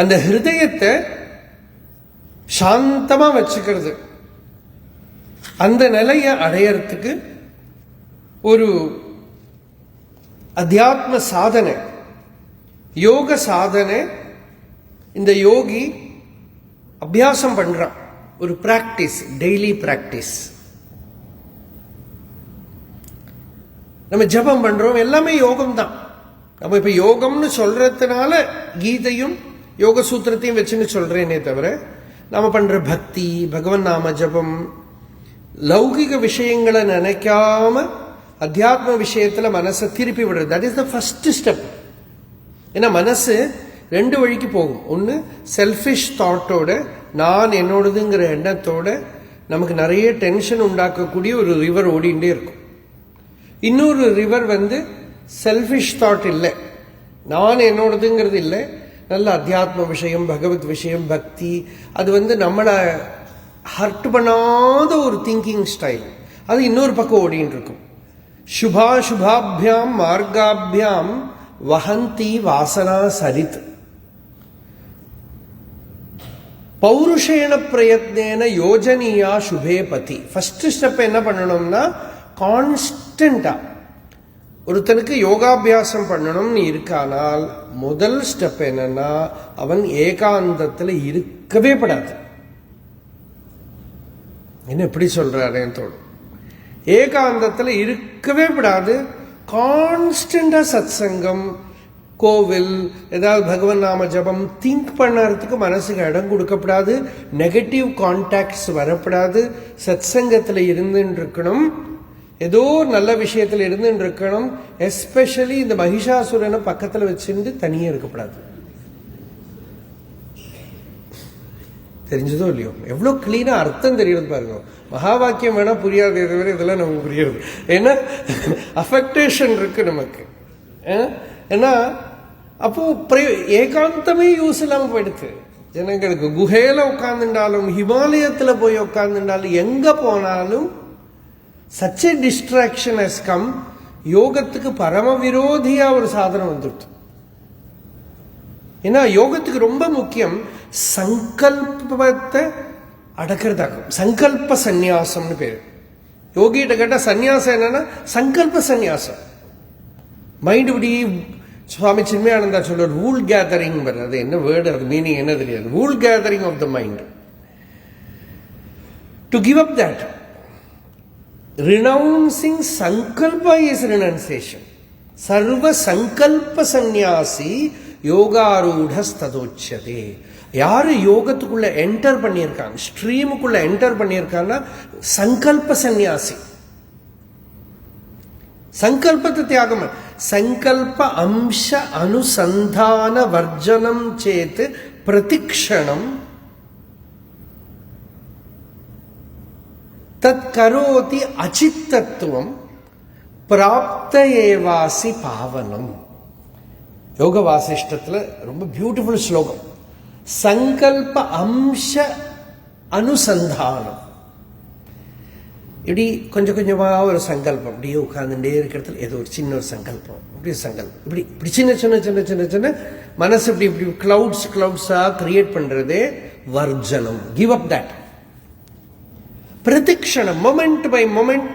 அந்த ஹிருதயத்தை சாந்தமா வச்சுக்கிறது, அந்த நிலையை அடையறதுக்கு ஒரு அத்தியாத்ம சாதனை, யோக சாதனை இந்த யோகி அபியாசம் பண்றான். ஒரு பிராக்டிஸ், டெய்லி பிராக்டிஸ். நம்ம ஜபம் பண்றோம், எல்லாமே யோகம் தான். நம்ம இப்ப யோகம்னு சொல்றதுனால கீதையும் யோக சூத்திரத்தையும் வச்சுன்னு சொல்றேனே தவிர நம்ம பண்ற பக்தி, பகவன் நாம ஜபம், லௌகிக விஷயங்களை நினைக்காம அத்தியாத்ம விஷயத்துல மனசை திருப்பி விடுறது, that is the first step. ஏன்னா மனசு ரெண்டு வழிக்கு போகும். ஒன்று செல்ஃபிஷ் தாட்டோட, நான் என்னோடதுங்கிற எண்ணத்தோட நமக்கு நிறைய டென்ஷன் உண்டாக்கக்கூடிய ஒரு ரிவர் ஓடிண்டே இருக்கும். இன்னொரு ரிவர் செல்ஃபிஷ் தாட் இல்லை, நான் என்னோடதுங்கிறது இல்லை, நல்ல அத்தியாத்ம விஷயம், பகவத் விஷயம், பக்தி, அது நம்மளை ஹர்ட் பண்ணாத ஒரு திங்கிங் ஸ்டைல், அது இன்னொரு பக்கம் ஓடின்னு இருக்கும். சுபாசுபாபியாம் மார்காபியாம் வஹந்தி வாசனா சரித். பௌருஷேன பிரயத்னேன யோஜனியா சுபே பதி. ஃபர்ஸ்ட் ஸ்டெப் என்ன பண்ணணும்னா, கான்ஸ்டன்டா ஒருத்தனுக்கு யோகாபியாசம் பண்ணணும்னு இருக்கானால் முதல் ஸ்டெப் என்னன்னா, அவன் ஏகாந்தத்தில் இருக்கவே படாது. என்ன எப்படி சொல்றாருன்னு தோணும். ஏகாந்தத்தில் இருக்கவே படாது. கான்ஸ்டன்டா சத் சங்கம், கோவில், ஏதாவது பகவன் நாம ஜபம், திங்க் பண்ணறதுக்கு மனசுக்கு இடம் கொடுக்கப்படாது. நெகட்டிவ் கான்டாக்ட்ஸ் வரப்படாது. சத் சங்கத்தில் இருந்துட்டு இருக்கணும். ஏதோ நல்ல விஷயத்தில் இருந்துட்டு இருக்கணும். எஸ்பெஷலி இந்த மகிஷாசுரனை பக்கத்தில் வச்சுட்டு தனியே இருக்கப்படாது. தெரிஞ்சதோ இல்லையோ, எவ்வளோ கிளீனா அர்த்தம் தெரியுது பாருங்க. மகா வாக்கியம் வேணா புரியாது, இதுவரை இதெல்லாம் நமக்கு புரியுது. ஏன்னா அஃபெக்டேஷன் இருக்கு நமக்கு. ஏன்னா அப்போ ஏகாந்தமே யூஸ் இல்லாம போயிடுது ஜனங்களுக்கு. குகையில உட்கார்ந்துட்டாலும், ஹிமாலயத்துல போய் உட்கார்ந்துட்டாலும், எங்க போனாலும் such a distraction has come. யோகத்துக்கு பரம விரோதியா ஒரு சாதனம் வந்துடுது. ஏன்னா யோகத்துக்கு ரொம்ப முக்கியம் சங்கல்பத்தை அடக்கிறதாகும். சங்கல்ப சந்நியாசம்னு பேரு. யோகிட்ட கேட்டா சந்நியாசம் என்னன்னா சங்கல்ப சந்நியாசம். மைண்ட் இப்படி சுவாமி சின்மயானந்தா சொல்லுவார், வூல் கேதரிங். அது என்ன வேர்டு, அது மீனிங் என்ன தெரியாது. Wool gathering of the mind. To give up that. renouncing sankalpa is renunciation. sarva sankalpa sannyasi yogarudha stadochyate. யாரு யோகத்துக்குள்ள என்டர் பண்ணியிருக்காங்க, ஸ்ட்ரீமுக்குள்ள என்டர் பண்ணியிருக்காங்கன்னா சங்கல்ப சந்நியாசி. சங்கல்பத்தை தியாகம். சங்கல்ப அம்ச அனுசந்தான வர்ஜனம் சேத் பிரதிக்ஷணம் தத் கரோதி அச்சித்தத்துவம் பிராப்த ஏவாசி பாவனம். யோக வாசிஷ்டத்துல ரொம்ப பியூட்டிஃபுல் ஸ்லோகம். சங்கல்ப அம்ச அனுசந்தானம். இப்படி கொஞ்சம் கொஞ்சமா ஒரு சங்கல்பம் அப்படியே உட்கார்ந்துட்டே இருக்கிறதுல ஏதோ ஒரு சின்ன ஒரு சங்கல்பம், இப்படி சங்கல்பம், இப்படி இப்படி சின்ன சின்ன சின்ன சின்ன சின்ன மனசு இப்படி இப்படி கிளவுட்ஸா கிரியேட் பண்றதே வர்ஜனம். Give up that. Pratikshanam, moment by moment,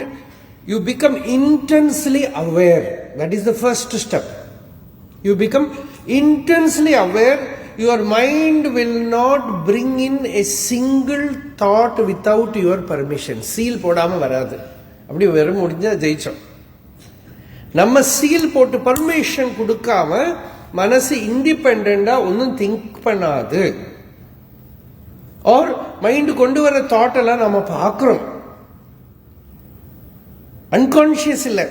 you become intensely aware. That is the first step. You become intensely aware. Your mind will not bring in a single thought without your permission. Seal போடாம வராது. அப்படி வெறும் முடிஞ்சா ஜெயிச்சோம். நம்ம சீல் போட்டு பர்மிஷன் கொடுக்காம மனசு இண்டிபெண்டா ஒன்னும் திங்க் பண்ணாது. ஆர் மைண்ட் கொண்டு வர தாட் எல்லாம் நம்ம பார்க்கிறோம். அன்கான்சியஸ் இல்ல,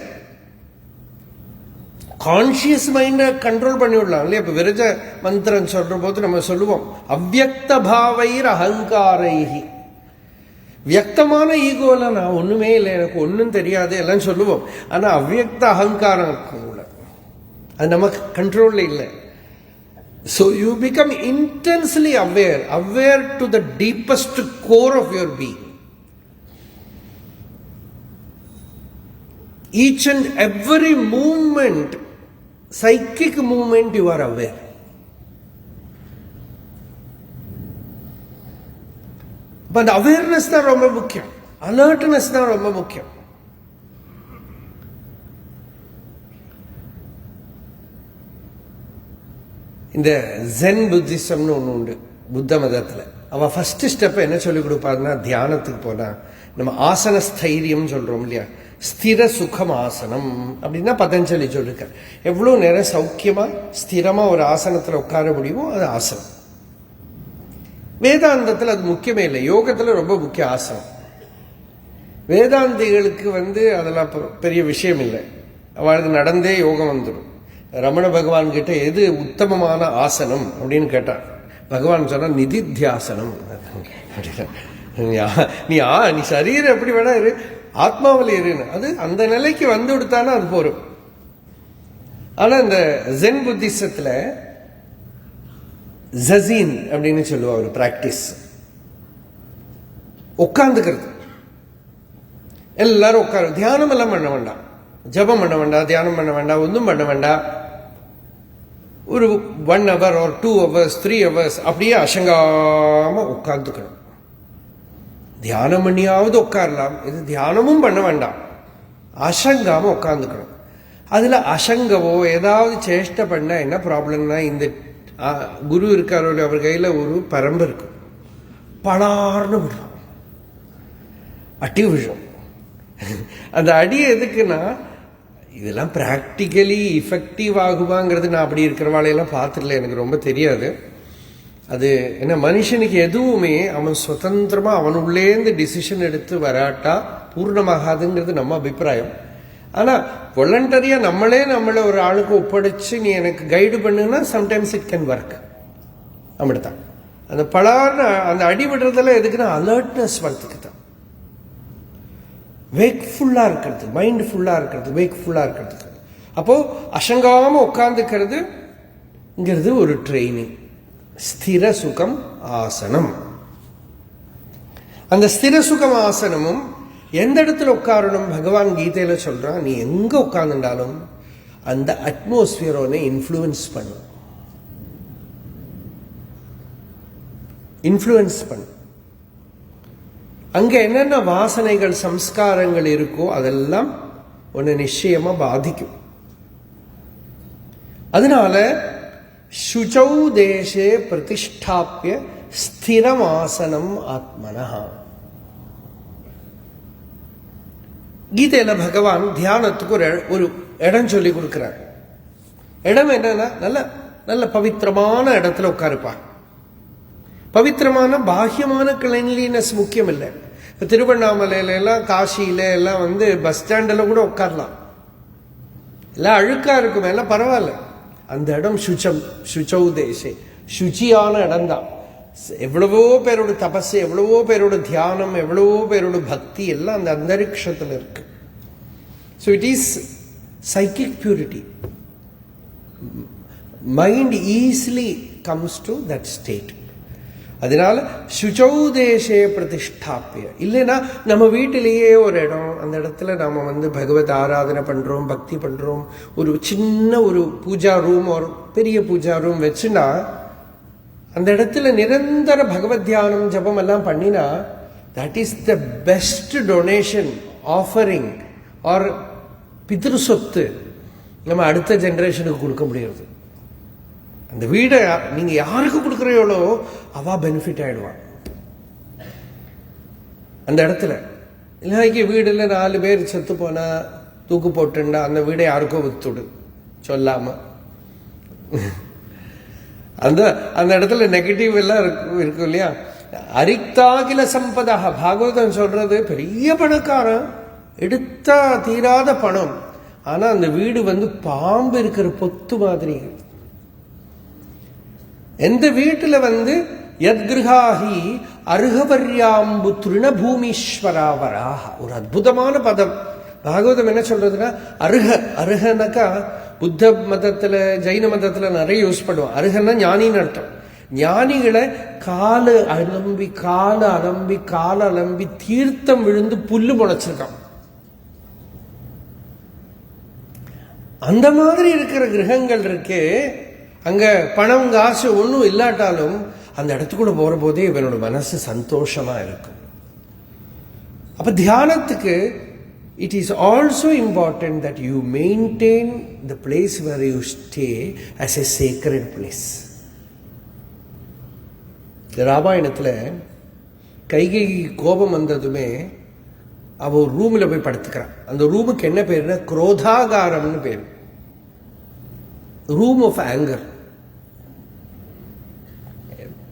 கான்சியஸ் மைண்டை கண்ட்ரோல் பண்ணி விடலாம் இல்லையா? இப்ப விரஜ மந்திரம் சொல்ற போது நம்ம சொல்லுவோம், அவ்யக்த பாவைர் அகங்காரைஹி. வியக்தமான ஈகோல நான் ஒண்ணுமே இல்லை, எனக்கு ஒன்னும் தெரியாது எல்லாம் சொல்லுவோம். ஆனா அவ்யக்த அகங்காரம் இருக்கும், அது நமக்கு கண்ட்ரோல்ல இல்லை. So you become intensely aware to the deepest core of your being. Each and every movement, psychic movement, you are aware. But awareness தான் ரொம்ப முக்கியம், alertness தான் ரொம்ப முக்கியம். இந்த ஜென் புத்திசம்னு ஒன்று உண்டு புத்த மதத்தில். அவன் ஃபர்ஸ்ட் ஸ்டெப் என்ன சொல்லி கொடுப்பாருன்னா, தியானத்துக்கு போனா நம்ம ஆசன ஸ்தைரியம் சொல்றோம் இல்லையா, ஸ்திர சுகம் ஆசனம் அப்படின்னா பதஞ்சலி சொல்லிருக்க. எவ்வளோ நேரம் சௌக்கியமா ஸ்திரமா ஒரு ஆசனத்தில் உட்கார முடியுமோ அது ஆசனம். வேதாந்தத்தில் அது முக்கியமே இல்லை, யோகத்தில் ரொம்ப முக்கிய ஆசனம். வேதாந்திகளுக்கு அதெல்லாம் பெரிய விஷயம் இல்லை, அவளுக்கு நடந்தே யோகம் வந்துடும். ரமண பகவான் கிட்ட எது உத்தமமான ஆசனம் அப்படின்னு கேட்டான். பகவான் சொன்னா நிதித்தியாசனம். நீ சரீரம் எப்படி வேணா இரு, ஆத்மாவில் இருன்னு. அது அந்த நிலைக்கு வந்து விடுத்தானா அது போரும். ஆனா இந்த ஜென் புத்திசத்துல ஜசீன் அப்படின்னு சொல்லுவா ஒரு பிராக்டிஸ். உட்கார்ந்துக்கிறது, எல்லாரும் உட்காரு, தியானம் எல்லாம் பண்ண வேண்டாம். ஜபம் பண்ண வேண்டாம், தியானம் பண்ண வேண்டாம், ஒன்றும் பண்ண வேண்டாம். ஒரு 1 hour or 2 hours 3 hours அப்படியே அசங்காம உட்கார்ந்துக்கணும். தியானம் பண்ணியாவது உட்காரலாம், இது தியானமும் பண்ண வேண்டாம், அசங்காம உட்கார்ந்துக்கணும். அதுல அசங்கவோ ஏதாவது சேஷ்டை பண்ண என்ன ப்ராப்ளம்னா, இந்த குரு இருக்காரோ அவர் கையில ஒரு பரம்பு இருக்கும், பலார்னு விடும், அடி விழும். அந்த அடி எதுக்குன்னா, இதெல்லாம் ப்ராக்டிக்கலி இஃபெக்டிவ் ஆகுவாங்கிறது நான் அப்படி இருக்கிறவாளையெல்லாம் பார்த்துடல, எனக்கு ரொம்ப தெரியாது. அது என்ன, மனுஷனுக்கு எதுவுமே அவன் சுதந்திரமாக அவன் உள்ளேந்து டிசிஷன் எடுத்து வராட்டா பூர்ணமாகாதுங்கிறது நம்ம அபிப்பிராயம். ஆனால் வாலண்டரியாக நம்மளை ஒரு ஆளுக்கு ஒப்படைச்சு நீ எனக்கு கைடு பண்ணுன்னா சம்டைம்ஸ் இட் கேன் ஒர்க். அப்படித்தான் அந்த பலார்னு அந்த அடி விடுறதெல்லாம் எதுக்குன்னா அலர்ட்னஸ் வரத்துக்கு தான், வேக்ஃபுல்லாக இருக்கிறது, மைண்ட் ஃபுல்லாக இருக்கிறது, வேக்ஃபுல்லாக இருக்கிறது. அப்போது அசங்காமல் உட்காந்துக்கிறதுங்கிறது ஒரு ட்ரைனிங். ஸ்திர சுகம் ஆசனம். அந்த ஸ்திர சுகம் ஆசனமும் எந்த இடத்துல உட்காரணும், பகவான் கீதையில சொல்றான், நீ எங்க உட்கார்ந்துட்டாலும் அந்த அட்மாஸ்பியரோனை இன்ஃப்ளூயன்ஸ் பண்ணும், இன்ஃப்ளூயன்ஸ் பண்ணும். அங்க என்னென்ன வாசனைகள் சம்ஸ்காரங்கள் இருக்கோ அதெல்லாம் ஒன்னு நிச்சயமா பாதிக்கும். அதனால சுச்சௌ தேசே பிரதிஷ்டாப்பிய ஸ்திரமாசனம் ஆத்மனா. கீதையில பகவான் தியானத்துக்கு ஒரு இடம் சொல்லி கொடுக்கிறார். இடம் என்னன்னா, நல்ல நல்ல பவித்திரமான இடத்துல உட்காருப்பா. பவித்திரமான பாஹ்யமான கிளீன்லினஸ் முக்கியம் இல்லை. இப்போ திருவண்ணாமலையில எல்லாம், காசியில எல்லாம் பஸ் ஸ்டாண்டில் கூட உட்காரலாம், எல்லாம் அழுக்கா இருக்கும், எல்லாம் பரவாயில்ல. அந்த இடம் சுச்சௌ தேசே, சுச்சியான இடம் தான். எவ்வளவோ பேரோட தபஸ், எவ்வளவோ பேரோட தியானம், எவ்வளவோ பேரோட பக்தி எல்லாம் அந்த அந்தரிக்ஷத்தில் இருக்கு. So it is psychic purity. Mind easily comes to that state. அதனால சுச்சௌ தேசே பிரதிஷ்டாப்பிய. இல்லைன்னா நம்ம வீட்டிலேயே ஒரு இடம், அந்த இடத்துல நாம பகவத் ஆராதனை பண்றோம், பக்தி பண்றோம், ஒரு சின்ன ஒரு பூஜா ரூம் ஒரு பெரிய பூஜா ரூம் வச்சுனா அந்த இடத்துல நிரந்தர பகவத் தியானம் ஜபம் எல்லாம் பண்ணினா that is the best donation, offering or பித்ரு சொத்து நம்ம அடுத்த ஜெனரேஷனுக்கு கொடுக்க முடியாது. அந்த வீடை நீங்க யாருக்கு கொடுக்குறீங்களோ அவ பெனிஃபிட் ஆயிடுவான் அந்த இடத்துல. இல்லைக்கு வீடுல 4 பேர் செத்து போனா தூக்கு போட்டுண்டா அந்த வீடை யாருக்கோ வித்துடு சொல்லாம. அந்த அந்த இடத்துல நெகட்டிவ் எல்லாம் இருக்கும் இல்லையா. அரிக்தாகில சம்பதா, பாகவதம் சொல்றது, பெரிய பணக்காரன், எடுத்தா தீராத பணம், ஆனா அந்த வீடு பாம்பு இருக்கிற பொத்து மாதிரி. எந்த வீட்டுல யத்கிருஹாஹி அருகவர்யாம்பு திருணபூமீஸ்வராவராக, ஒரு அற்புதமான பதம். பாகவதம் என்ன சொல்றதுன்னா, அருகனாக்கா புத்த மதத்துல ஜெயின மதத்துல நிறைய யூஸ் பண்ணுவோம். அருகன்னா ஞானின்னு அர்த்தம். ஞானிகளை கால அலம்பி தீர்த்தம் விழுந்து புல்லு முளைச்சிருக்கான். அந்த மாதிரி இருக்கிற கிரகங்கள் இருக்கு. அங்க பணம் காசு ஒன்றும் இல்லாட்டாலும் அந்த இடத்துக்குள்ள போற போதே இவனோட மனசு சந்தோஷமா இருக்கும். அப்ப தியானத்துக்கு it is also important that you maintain the place where you stay as a sacred place. ராமாயணத்துல கைகை கோபம் வந்ததுமே அவ ஒரு ரூம்ல போய் படுத்துக்கிறான். அந்த ரூமுக்கு என்ன பேருன்னா குரோதாகாரம்னு பேரு, ரூம் ஆஃப் ஆங்கர்.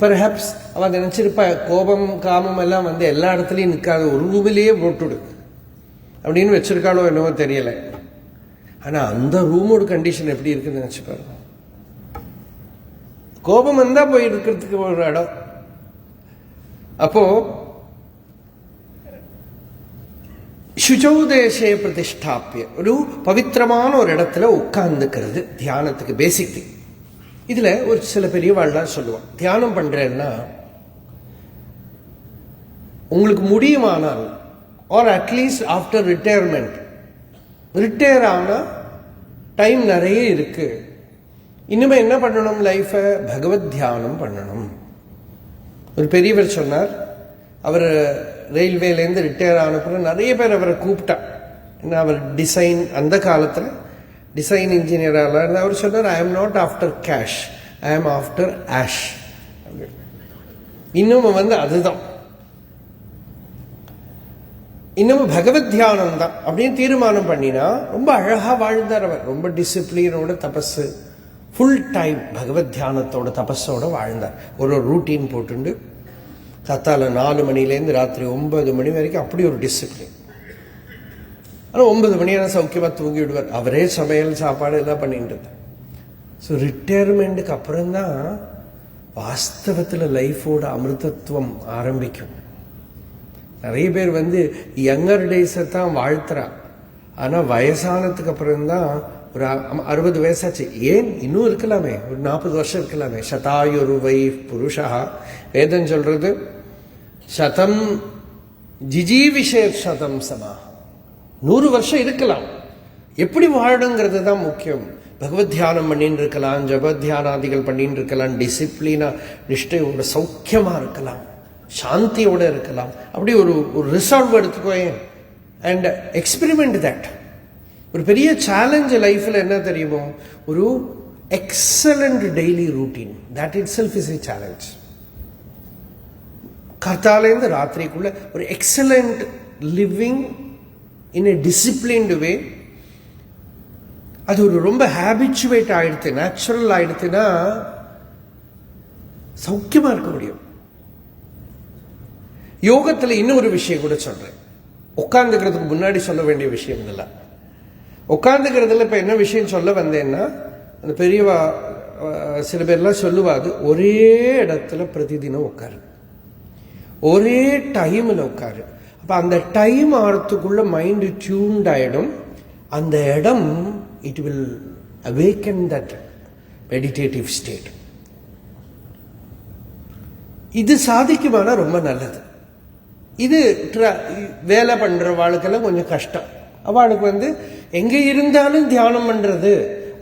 பெர்ஹாப்ஸ் அவன் நினைச்சிருப்பா கோபம் காமம் எல்லாம் எல்லா இடத்துலையும் நிற்காது, ஒரு ரூமிலேயே போட்டுடு அப்படின்னு வச்சிருக்காளோ என்னவோ தெரியல. ஆனா அந்த ரூமோட கண்டிஷன் எப்படி இருக்குன்னு நினைச்சு பாருங்க. கோபம் வந்தா போய் இருக்கிறதுக்கு ஒரு இடம். அப்போ சுச்சௌ தேசே பிரதிஷ்டாப்பிய, ஒரு பவித்திரமான ஒரு இடத்துல உட்கார்ந்துக்கிறது தியானத்துக்கு பேசிக் திங். இதுல ஒரு சில பெரியவாள்லாம் சொல்லுவான், தியானம் பண்றேன்னா உங்களுக்கு முடியுமானால், or at least after retirement, retire ஆனால் டைம் நிறைய இருக்கு. இன்னுமே என்ன பண்ணணும்? லைஃபை பகவத் தியானம் பண்ணணும். ஒரு பெரியவர் சொன்னார், அவர் ரயில்வேலேருந்து ரிட்டையர் ஆனப்புறம் நிறைய பேர் அவரை கூப்பிட்டா. ஏன்னா அவர் டிசைன், அந்த காலத்தில் டிசைன் இன்ஜினியராக இருந்தார். அவர் சொன்னார், I am not after cash, I am after ash. இன்னும் அதுதான், இன்னமும் பகவத் தியானம் தான் அப்படின்னு தீர்மானம் பண்ணினா ரொம்ப அழகா வாழ்ந்தார் அவர். ரொம்ப டிசிப்ளினோட தபஸு, ஃபுல் டைம் பகவத் தியானத்தோட தபஸோட வாழ்ந்தார். ஒரு ரூட்டீன் போட்டுண்டு காத்தால 4 மணிலேருந்து ராத்திரி 9 மணி வரைக்கும் அப்படி ஒரு டிசிப்ளின். ஆனால் 9 மணியான சௌக்கியமாக தூங்கி விடுவார். அவரே சமையல் சாப்பாடு எல்லாம் பண்ணிட்டு இருந்தார். ஸோ ரிட்டையர்மெண்ட்டுக்கு அப்புறம்தான் வாஸ்தவத்தில் லைஃபோட அமிர்தத்துவம் ஆரம்பிக்கும். நிறைய பேர் யங்கர் டேஸை தான் வாழ்த்துறா. ஆனால் வயசானதுக்கு அப்புறம்தான், ஒரு 60 வயசாச்சு, ஏன் இன்னும் இருக்கலாமே, ஒரு 40 வருஷம் இருக்கலாமே. சதாயுர்வை புருஷா, வேதம் சொல்றது, சதம் ஜிஜீவிஷே சதம் சமா, 100 வருஷம் இருக்கலாம். எப்படி வாழணுங்கிறது தான் முக்கியம். பகவத் தியானம் பண்ணின்னு இருக்கலாம், ஜப தியானாதிகள் பண்ணின்னு இருக்கலாம், டிசிப்ளினா நிஷ்டையோட சௌக்கியமா இருக்கலாம், சாந்தியோட இருக்கலாம். அப்படி ஒரு ரிசால்வ் எடுத்துக்கோ அண்ட் எக்ஸ்பெரிமெண்ட் தட். ஒரு பெரிய சேலஞ்ச் லைஃப்ல என்ன தெரியுமோ, ஒரு excellent daily routine, that itself is a challenge. காத்தாலேருந்து ராத்திரிக்குள்ள ஒரு excellent living in a disciplined way. அது ஒரு ரொம்ப ஹேபிச்சுவேட் ஆயிடுத்து, நேச்சுரல் ஆயிடுத்துன்னா சௌக்கியமா இருக்க முடியும். யோகத்தில் இன்னொரு விஷயம் கூட சொல்றேன். உட்கார்ந்துக்கிறதுக்கு முன்னாடி சொல்ல வேண்டிய விஷயம் இல்லை. உட்கார்ந்துக்கிறதுல இப்ப என்ன விஷயம் சொல்ல வந்தேன்னா, அந்த பெரியவா சில பேர்லாம் சொல்லுவாது, ஒரே இடத்துல பிரதிதினம் உட்காரு, ஒரே டைம்ல உட்காரு. அப்ப அந்த டைம் ஆறதுக்குள்ள மைண்ட் டியூன்ட் ஆயிடும். அந்த இடம் it will awaken that meditative state. இது சாதிக்குமானா ரொம்ப நல்லது. இது வேலை பண்றவாளுக்கெல்லாம் கொஞ்சம் கஷ்டம். அவளுக்கு எங்க இருந்தாலும் தியானம் பண்றது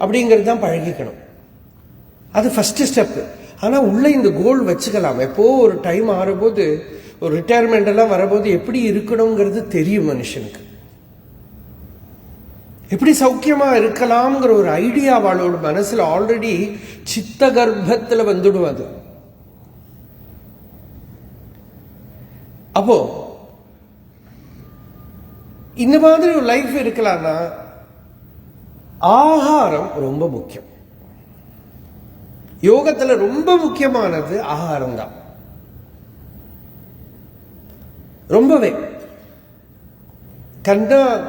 அப்படிங்கிறது தான் பழகிக்கணும். அது ஃபர்ஸ்ட் ஸ்டெப். ஆனா உள்ள இந்த கோல் வச்சுக்கலாம். எப்போ ஒரு டைம் ஆறும்போது, ஒரு ரிட்டையர்மெண்ட் எல்லாம் வரபோது எப்படி இருக்கணுங்கிறது தெரியும் மனுஷனுக்கு. எப்படி சௌக்கியமா இருக்கலாம்ங்கிற ஒரு ஐடியா அவளோட மனசுல ஆல்ரெடி சித்த கர்ப்பத்துல வந்துடும். அது அப்போ இந்த மாதிரி ஒரு லைஃப் இருக்கலாம்னா ஆகாரம் ரொம்ப முக்கியம். யோகத்துல ரொம்ப முக்கியமானது ஆகாரம் தான். ரொம்பவே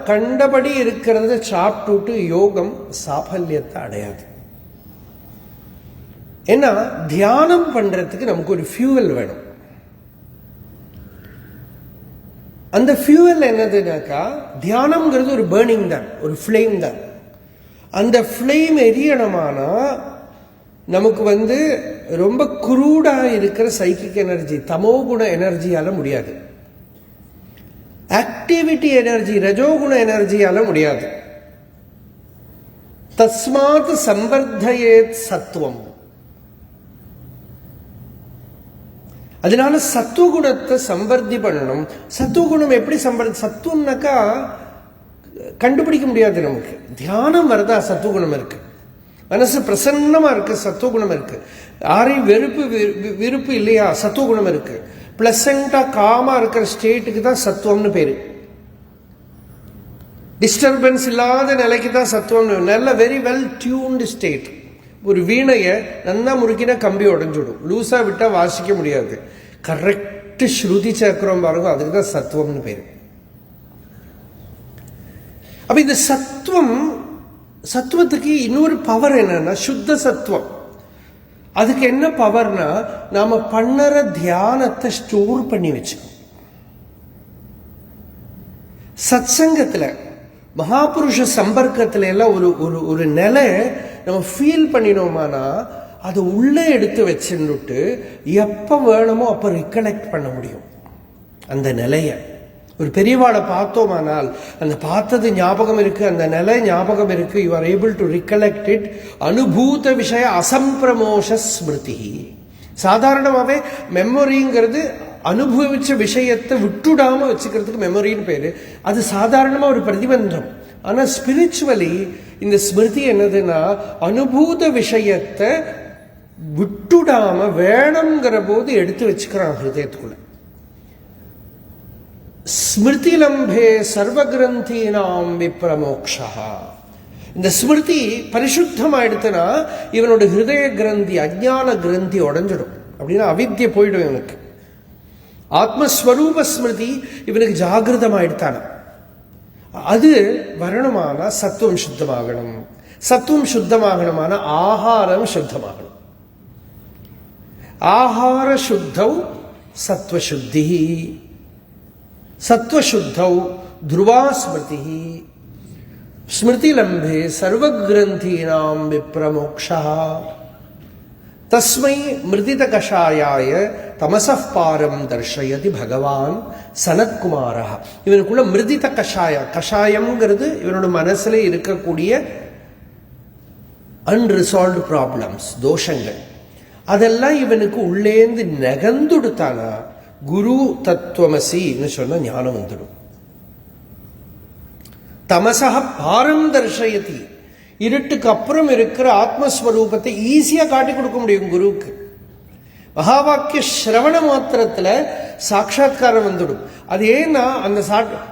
கண்டபடி இருக்கிறத சாப்பிட்டுட்டு யோகம் சாஃபல்யத்தை அடையாது. ஏன்னா தியானம் பண்றதுக்கு நமக்கு ஒரு ஃபியூவல் வேணும். அந்த ஃபியூவல் என்னதுனாக்கா, தியானம்ங்கிறது ஒரு பேர்னிங் தான், ஒரு ஃப்ளேம் தான். அந்த ஃப்ளேம் எரியணுமானா நமக்கு ரொம்ப குரூடா இருக்கிற சைக்கிக் எனர்ஜி, தமோகுண எனர்ஜியால முடியாது. ஆக்டிவிட்டி எனர்ஜி, ரஜோகுண எனர்ஜியால முடியாது. தஸ்மாத் சம்பர்தயேத் சத்துவம். அதனால சத்துவகுணத்தை சம்பர்த்தி பண்ணணும். சத்துவகுணம் எப்படி சத்துவம்னாக்கா கண்டுபிடிக்க முடியாது நமக்கு. தியானம் வரதா சத்துவகுணம் இருக்கு, மனசு பிரசன்னமா இருக்கு, சத்துவகுணம் இருக்கு. யாரையும் விருப்பு இல்லையா, சத்துவகுணம் இருக்கு. பிளசண்டா காமா இருக்கிற ஸ்டேட்டுக்கு தான் சத்துவம்னு பேரு. டிஸ்டர்பன்ஸ் இல்லாத நிலைக்கு தான் சத்துவம்னு. நல்ல வெரி வெல் டியூன்டு ஸ்டேட். ஒரு வீணைய நல்லா முறுக்கினா கம்பி உடஞ்சுடும், லூசா விட்டா வாசிக்க முடியாது. கரெக்ட் ஸ்ருதி சக்கரம் பாருங்க, அதுக்கு தான் சத்துவம்னு பேரு. அப்ப இந்த சத்துவத்துக்கு இன்னொரு பவர் என்னன்னா சுத்த சத்துவம். அதுக்கு என்ன பவர்னா, நாம பண்ணற தியானத்தை ஸ்டோர் பண்ணி வச்சுக்கணும். சத்சங்கத்துல மகாபுருஷ சம்பர்க்கத்துல எல்லாம் ஒரு நிலை நம்ம ஃபீல் பண்ணினோமானா அதை உள்ளே எடுத்து வச்சுட்டு எப்ப வேணுமோ அப்ப ரிகலெக்ட் பண்ண முடியும் அந்த நிலைய. ஒரு பெரியவாளை பார்த்தோமானால் அந்த பார்த்தது ஞாபகம் இருக்கு, அந்த நிலை ஞாபகம் இருக்கு. You are able to recollect it. அனுபூத விஷய அசம்பிரமோஷ ஸ்மிருதி. சாதாரணமாகவே மெமரிங்கிறது அனுபவிச்ச விஷயத்தை விட்டுடாம வச்சுக்கிறதுக்கு மெமரின்னு பேரு. அது சாதாரணமா ஒரு பிரதிபந்தம். ஆனா ஸ்பிரிச்சுவலி இந்த ஸ்மிருதி என்னதுன்னா அனுபூத விஷயத்தை விட்டுடாம வேணுங்கிற போது எடுத்து வச்சுக்கிறான் ஹிருதயத்துக்குள்ள. ஸ்மிருதி லம்பே சர்வகிரந்தீனாம் விப்ரமோக்ஷா. இந்த ஸ்மிருதி பரிசுத்தமாயிடுத்துனா இவனோட ஹிருதய கிரந்தி, அஜ்ஞான கிரந்தி உடஞ்சிடும். அப்படின்னா அவித்யை போயிடும் இவனுக்கு. ஆத்மஸ்வரூப ஸ்மிருதி இவனுக்கு ஜாகிரதமாயிடுத்தான. அது வரணுமானா சத்துவம் சுத்தமாகணும். சத்துவம் சுத்தமாகணுமான ஆகாரம் சுத்தமாகணும். ஆகார சுத்தௌ சத்வசுத்தி, சத்வசுத்தௌ துருவா ஸ்மிருதி. ஸ்மிருதிலம்பே சர்வகிரந்தீனாம் விப்ரமோக்ஷா. தஸ்மை மிருதித கஷாயாய தமசப் பாரம் தர்ஷயதி பகவான் சனத்குமாரா. இவனுக்குள்ள மிருதித கஷாயம்ங்கிறது இவனோட மனசுல இருக்கக்கூடிய அன்ரிசால்வ்டு ப்ராப்ளம்ஸ், தோஷங்கள். அதெல்லாம் இவனுக்கு உள்ளேந்து நகந்துடுத்தானா குரு தத்துவமசின்னு சொன்ன ஞானம் வந்துடும். தமசக பாரம் தர்ஷயதி. இருட்டுக்கு அப்புறம் இருக்கிற ஆத்மஸ்வரூபத்தை ஈஸியா காட்டி கொடுக்க முடியும் குருவுக்கு. மகாவாக்கிய சிரவண மாத்திரத்துல சாட்சா்காரம் வந்துடும். அது ஏன்னா அந்த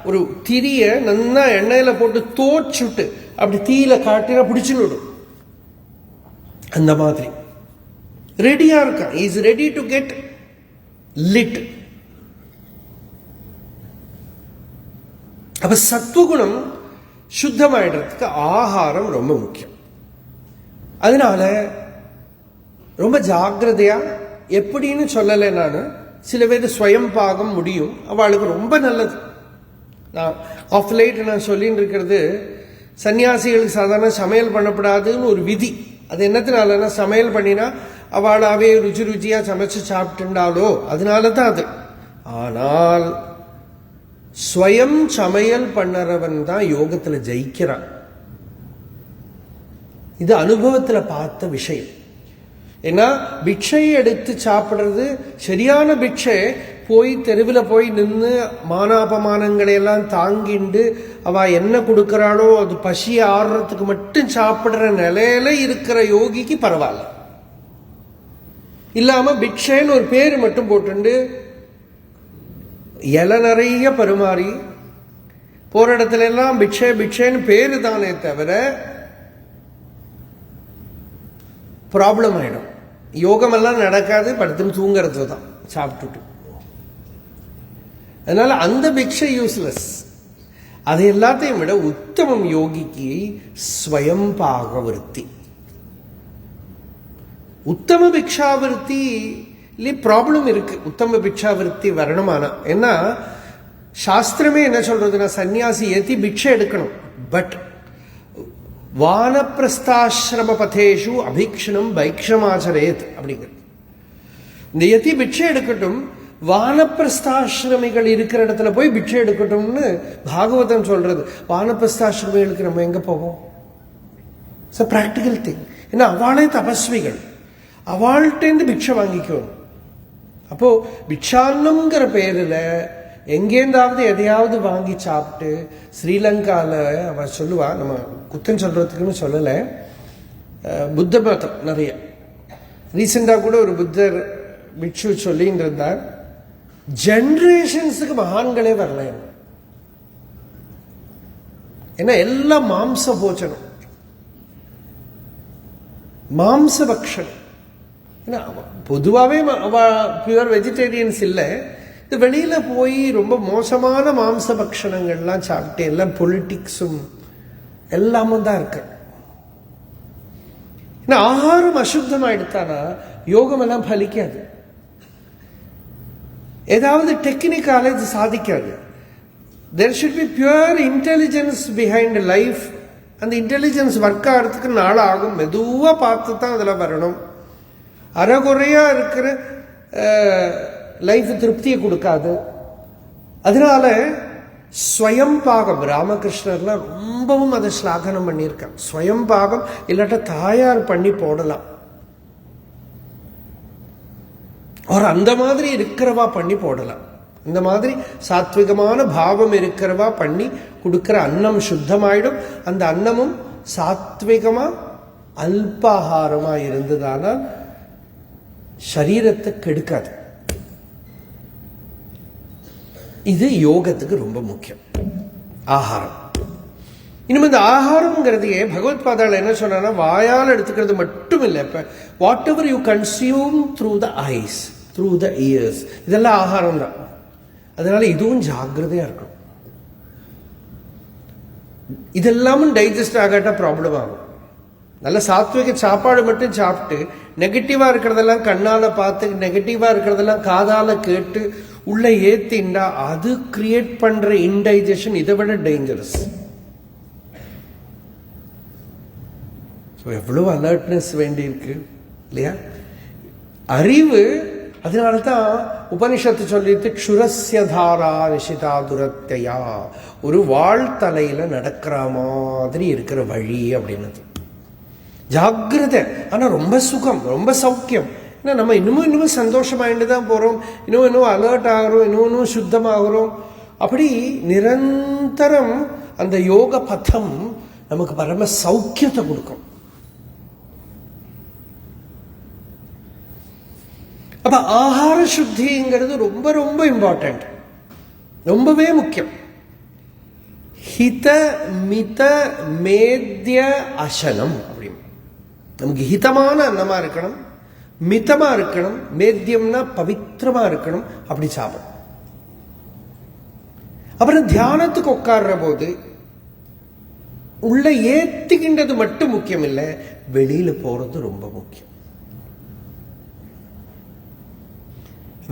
ஒரு திரிய நல்லா எண்ணெயில போட்டு தோச்சுட்டு அப்படி தீயில காட்டினா பிடிச்சுன்னு விடும். அந்த மாதிரி ரெடியா இருக்கான். Is ready to get lit. அப்ப சத்துவகுணம் சுத்தமாயிடுறதுக்கு ஆகாரம் ரொம்ப முக்கியம். அதனால ரொம்ப ஜாக்கிரதையா, எப்படின்னு சொல்லலை நான், சில பேர் ஸ்வயம் பாகம் முடியும், அவளுக்கு ரொம்ப நல்லது. நான் ஆஃப் லைட் நான் சொல்லின்னு இருக்கிறது, சன்னியாசிகளுக்கு சாதாரண சமையல் பண்ணப்படாதுன்னு ஒரு விதி. அது என்னத்தினாலன்னா சமையல் பண்ணினா அவளாவே ருச்சி ருச்சியா சமைச்சு சாப்பிட்டுண்டாலோ அதனால தான் அது. ஆனால் ஸ்வயம் சமையல் பண்ணறவன் தான் யோகத்துல ஜெயிக்கிறான். இது அனுபவத்துல பார்த்த விஷயம். ஏன்னா பிட்சையை எடுத்து சாப்பிடுறது சரியான பிட்சை போய் தெருவில் போய் நின்று மானாபமானங்களை எல்லாம் தாங்கிண்டு அவ என்ன கொடுக்கறாளோ அது பசியை ஆடுறதுக்கு மட்டும் சாப்பிடுற நிலையில இருக்கிற யோகிக்கு பரவாயில்ல. இல்லாம பிட்சைன்னு ஒரு பேரு மட்டும் போட்டுண்டு இலை நிறைய பருமாறி போற இடத்துல எல்லாம் பிட்சை பிட்சைன்னு பேரு தானே தவிர ப்ராப்ளம் ஆயிடும். யோகமெல்லாம் நடக்காது, படுத்துன்னு தூங்குறது தான் சாப்பிட்டுட்டு. அதனால அந்த பிக்ஷை யூஸ்லெஸ். அது எல்லாத்தையும் விட உத்தமம் யோகிக்கு ஸ்வயம் பாக விருத்தி. உத்தம பிக்ஷாவிருத்தி ப்ராப்ளம் இருக்கு. உத்தம பிக்ஷாவிருத்தி வரணுமானா ஏன்னா சாஸ்திரமே என்ன சொல்றதுன்னா சன்னியாசி ஏத்தி பிக்ஷை எடுக்கணும். பட் வானப்பிரஸ்தாசிரம பதேஷு அபீக்ஷணம் பைக்ஷமாச்சரேத் அப்படிங்கிறது. இந்த யதி பிக்ஷை எடுக்கட்டும், வானப்பிரஸ்தாசிரமிகள் இருக்கிற இடத்துல போய் பிக்ஷை எடுக்கட்டும்னு பாகவதம் சொல்றது. வானப்பிரஸ்தாசிரமிகளுக்கு நம்ம எங்க போவோம்? It's a practical thing. ஏன்னா அவளே தபஸ்விகள், அவள்கிட்டேருந்து பிக்ஷை வாங்கிக்கணும். அப்போ பிக்ஷான்னம்ங்கிற பேர்ல எங்கேந்தாவது எதையாவது வாங்கி சாப்பிட்டு ஸ்ரீலங்கால அவ சொல்லுவா, நம்ம குத்தம் சொல்றதுக்குன்னு சொல்லலை, புத்த மதம் நிறைய ரீசெண்டா கூட ஒரு புத்தர் பிக்ஷு சொல்லின்னு இருந்தார், ஜெனரேஷன்ஸுக்கு மகான்களே வரல. ஏன்னா எல்லாம் மாம்ச போச்சனம், மாம்ச பக்ஷன். ஏன்னா பொதுவாகவே பியூர் வெஜிடேரியன்ஸ் இல்லை. இது வெளியில போய் ரொம்ப மோசமான மாம்ச பக்ஷணங்கள்லாம் சாப்பிட்டு எல்லாம் பொலிட்டிக்ஸும் எல்லாமும் தான் இருக்கு. ஏன்னா ஆகாரம் அசுத்தமாயிடுத்தானா யோகம் எல்லாம் பலிக்காது. ஏதாவது டெக்னிக்கால இது சாதிக்காது. there should be pure intelligence behind life. அந்த இன்டெலிஜென்ஸ் ஒர்க் ஆகிறதுக்கு நாள் ஆகும். மெதுவாக பார்த்து தான் அதில் வரணும். அறகுறையா இருக்கிற லைஃப் திருப்தியை கொடுக்காது. அதனால ஸ்வயம் பாகம் ராமகிருஷ்ணர்லாம் ரொம்பவும் அதை ஸ்லாகனம் பண்ணியிருக்காங்க. ஸ்வயம் பாகம் இல்லாட்ட தயார் பண்ணி போடலாம். ஒரு அந்த மாதிரி இருக்கிறவா பண்ணி போடலாம். இந்த மாதிரி சாத்விகமான பாவம் இருக்கிறவா பண்ணி கொடுக்கிற அன்னம் சுத்தமாயிடும். அந்த அன்னமும் சாத்விகமா அல்பாகாரமா இருந்ததானால் சரீரத்தை கெடுக்காது. இது யோகத்துக்கு ரொம்ப முக்கியம், ஆகாரம். இன்னும் இந்த ஆகாரம்ங்கிறதையே பகவத்பாதால என்ன சொன்னா, வாயால் எடுத்துக்கிறது மட்டும் இல்லை. இப்ப whatever you consume through the eyes, through the ears, இதெல்லாம் ஆகாரம் தான். அதனால இதுவும் ஜாக்கிரதையா இருக்கணும். இதெல்லாமும் டைஜஸ்ட் ஆகாட்டா ப்ராப்ளம் ஆகும். நல்ல சாத்விக சாப்பாடு மட்டும் சாப்பிட்டு நெகட்டிவா இருக்கிறதெல்லாம் கண்ணால பார்த்து, நெகட்டிவா இருக்கிறதெல்லாம் காதால கேட்டு உள்ள ஏத்திண்டா அது கிரியேட் பண்ற இன்டைஜஷன் இதை விட டேஞ்சரஸ். எவ்வளவு அலர்ட்னஸ் வேண்டி இருக்கு இல்லையா? அறிவு. அதனால்தான் உபனிஷத்து சொல்லிட்டு க்ஷுரஸ்ய தாரா நிஷிதா துரத்தையா, ஒரு வாழ்த்தலையில நடக்கிற மாதிரி இருக்கிற வழி அப்படின்னது. ஜாக்கிரதை. ஆனா ரொம்ப சுகம், ரொம்ப சௌக்கியம். ஏன்னா நம்ம இன்னும் சந்தோஷமாயிட்டு தான் போறோம், இன்னும் அலர்ட் ஆகிறோம், இன்னும் சுத்தமாகிறோம். அப்படி நிரந்தரம் அந்த யோக பதம் நமக்கு பரம சௌக்கியத்தை கொடுக்கும். அப்ப ஆகார சுத்திங்கிறது ரொம்ப ரொம்ப இம்பார்ட்டன்ட், ரொம்பவே முக்கியம். ஹித மித மேத்ய அசனம் அப்படின்னு நமக்கு ஹிதமான அன்னமா இருக்கணும், மிதமா இருக்கணும், மேத்தியம்னா பவித்திரமா இருக்கணும். அப்படி சாப்பிடும். அப்புறம் தியானத்துக்கு உட்கார்ற போது உள்ள ஏத்திக்கின்றது மட்டும் முக்கியம் இல்லை, வெளியில போறது ரொம்ப முக்கியம்.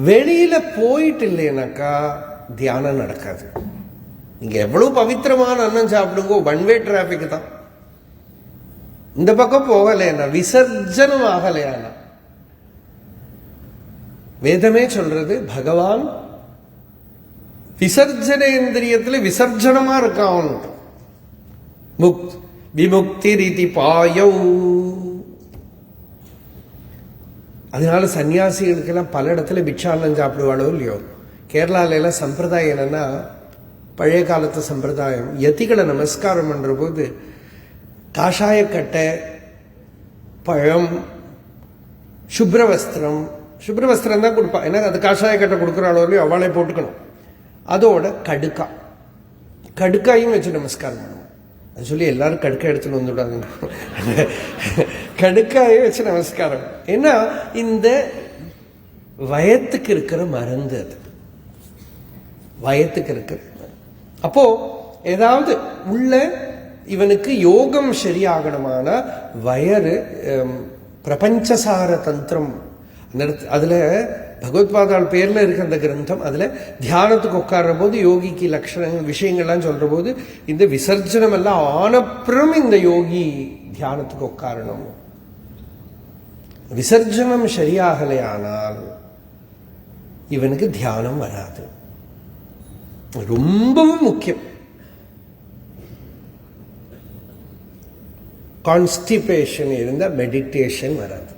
வெளியில போயிட்டு இல்லைனாக்கா தியானம் நடக்காது. நீங்க எவ்வளவு பவித்திரமான அன்னம் சாப்பிடுங்க, ஒன் வே டிராபிக் தான். இந்த பக்கம் போகலையா, விசர்ஜனம் ஆகலையா. வேதமே சொல்றது, பகவான் விசர்ஜனேந்திரியத்துல விசர்ஜனமா இருக்கான். விமுக்தி ரீதி பாயௌ. அதனால சன்னியாசிகளுக்கெல்லாம் பல இடத்துல பிக்ஷான்னம் சாப்பிடுவாளோ இல்லையோ. கேரளால எல்லாம் சம்பிரதாயம் என்னன்னா, பழைய காலத்து சம்பிரதாயம், யதிகளை நமஸ்காரம் பண்ற போது காஷாயக்கட்டை, பழம், சுப்ரவஸ்திரம் தான் கொடுப்பா. ஏன்னா அது காஷாயக்கட்டை கொடுக்குறாளோ இல்லையோ அவளை போட்டுக்கணும். அதோட கடுக்காயும் வச்சு நமஸ்காரம் பண்ணுவோம். அது சொல்லி எல்லாரும் கடுக்கா எடுத்துன்னு வந்துவிடாங்க. கடுக்காயை வச்சு நமஸ்காரம். ஏன்னா இந்த வயத்துக்கு இருக்கிற மருந்து, அது வயத்துக்கு இருக்கிற. அப்போ ஏதாவது உள்ள இவனுக்கு யோகம் சரியாகணுமான வயறு பிரபஞ்சசார தந்திரம். அதுல பகவத்பாதால் பேர்ல இருக்க அந்த கிரந்தம், அதுல தியானத்துக்கு உட்கார்ற போது யோகிக்கு லட்சணங்கள் விஷயங்கள்லாம் சொல்ற போது இந்த விசர்ஜனம் எல்லாம் ஆனப்புறம் இந்த யோகி தியானத்துக்கு உட்காரணும். விசர்ஜனம் சரியாகலையானால் இவனுக்கு தியானம் வராது. ரொம்பவும் முக்கியம். கான்ஸ்டிபேஷன் இருந்த மெடிடேஷன் வராது.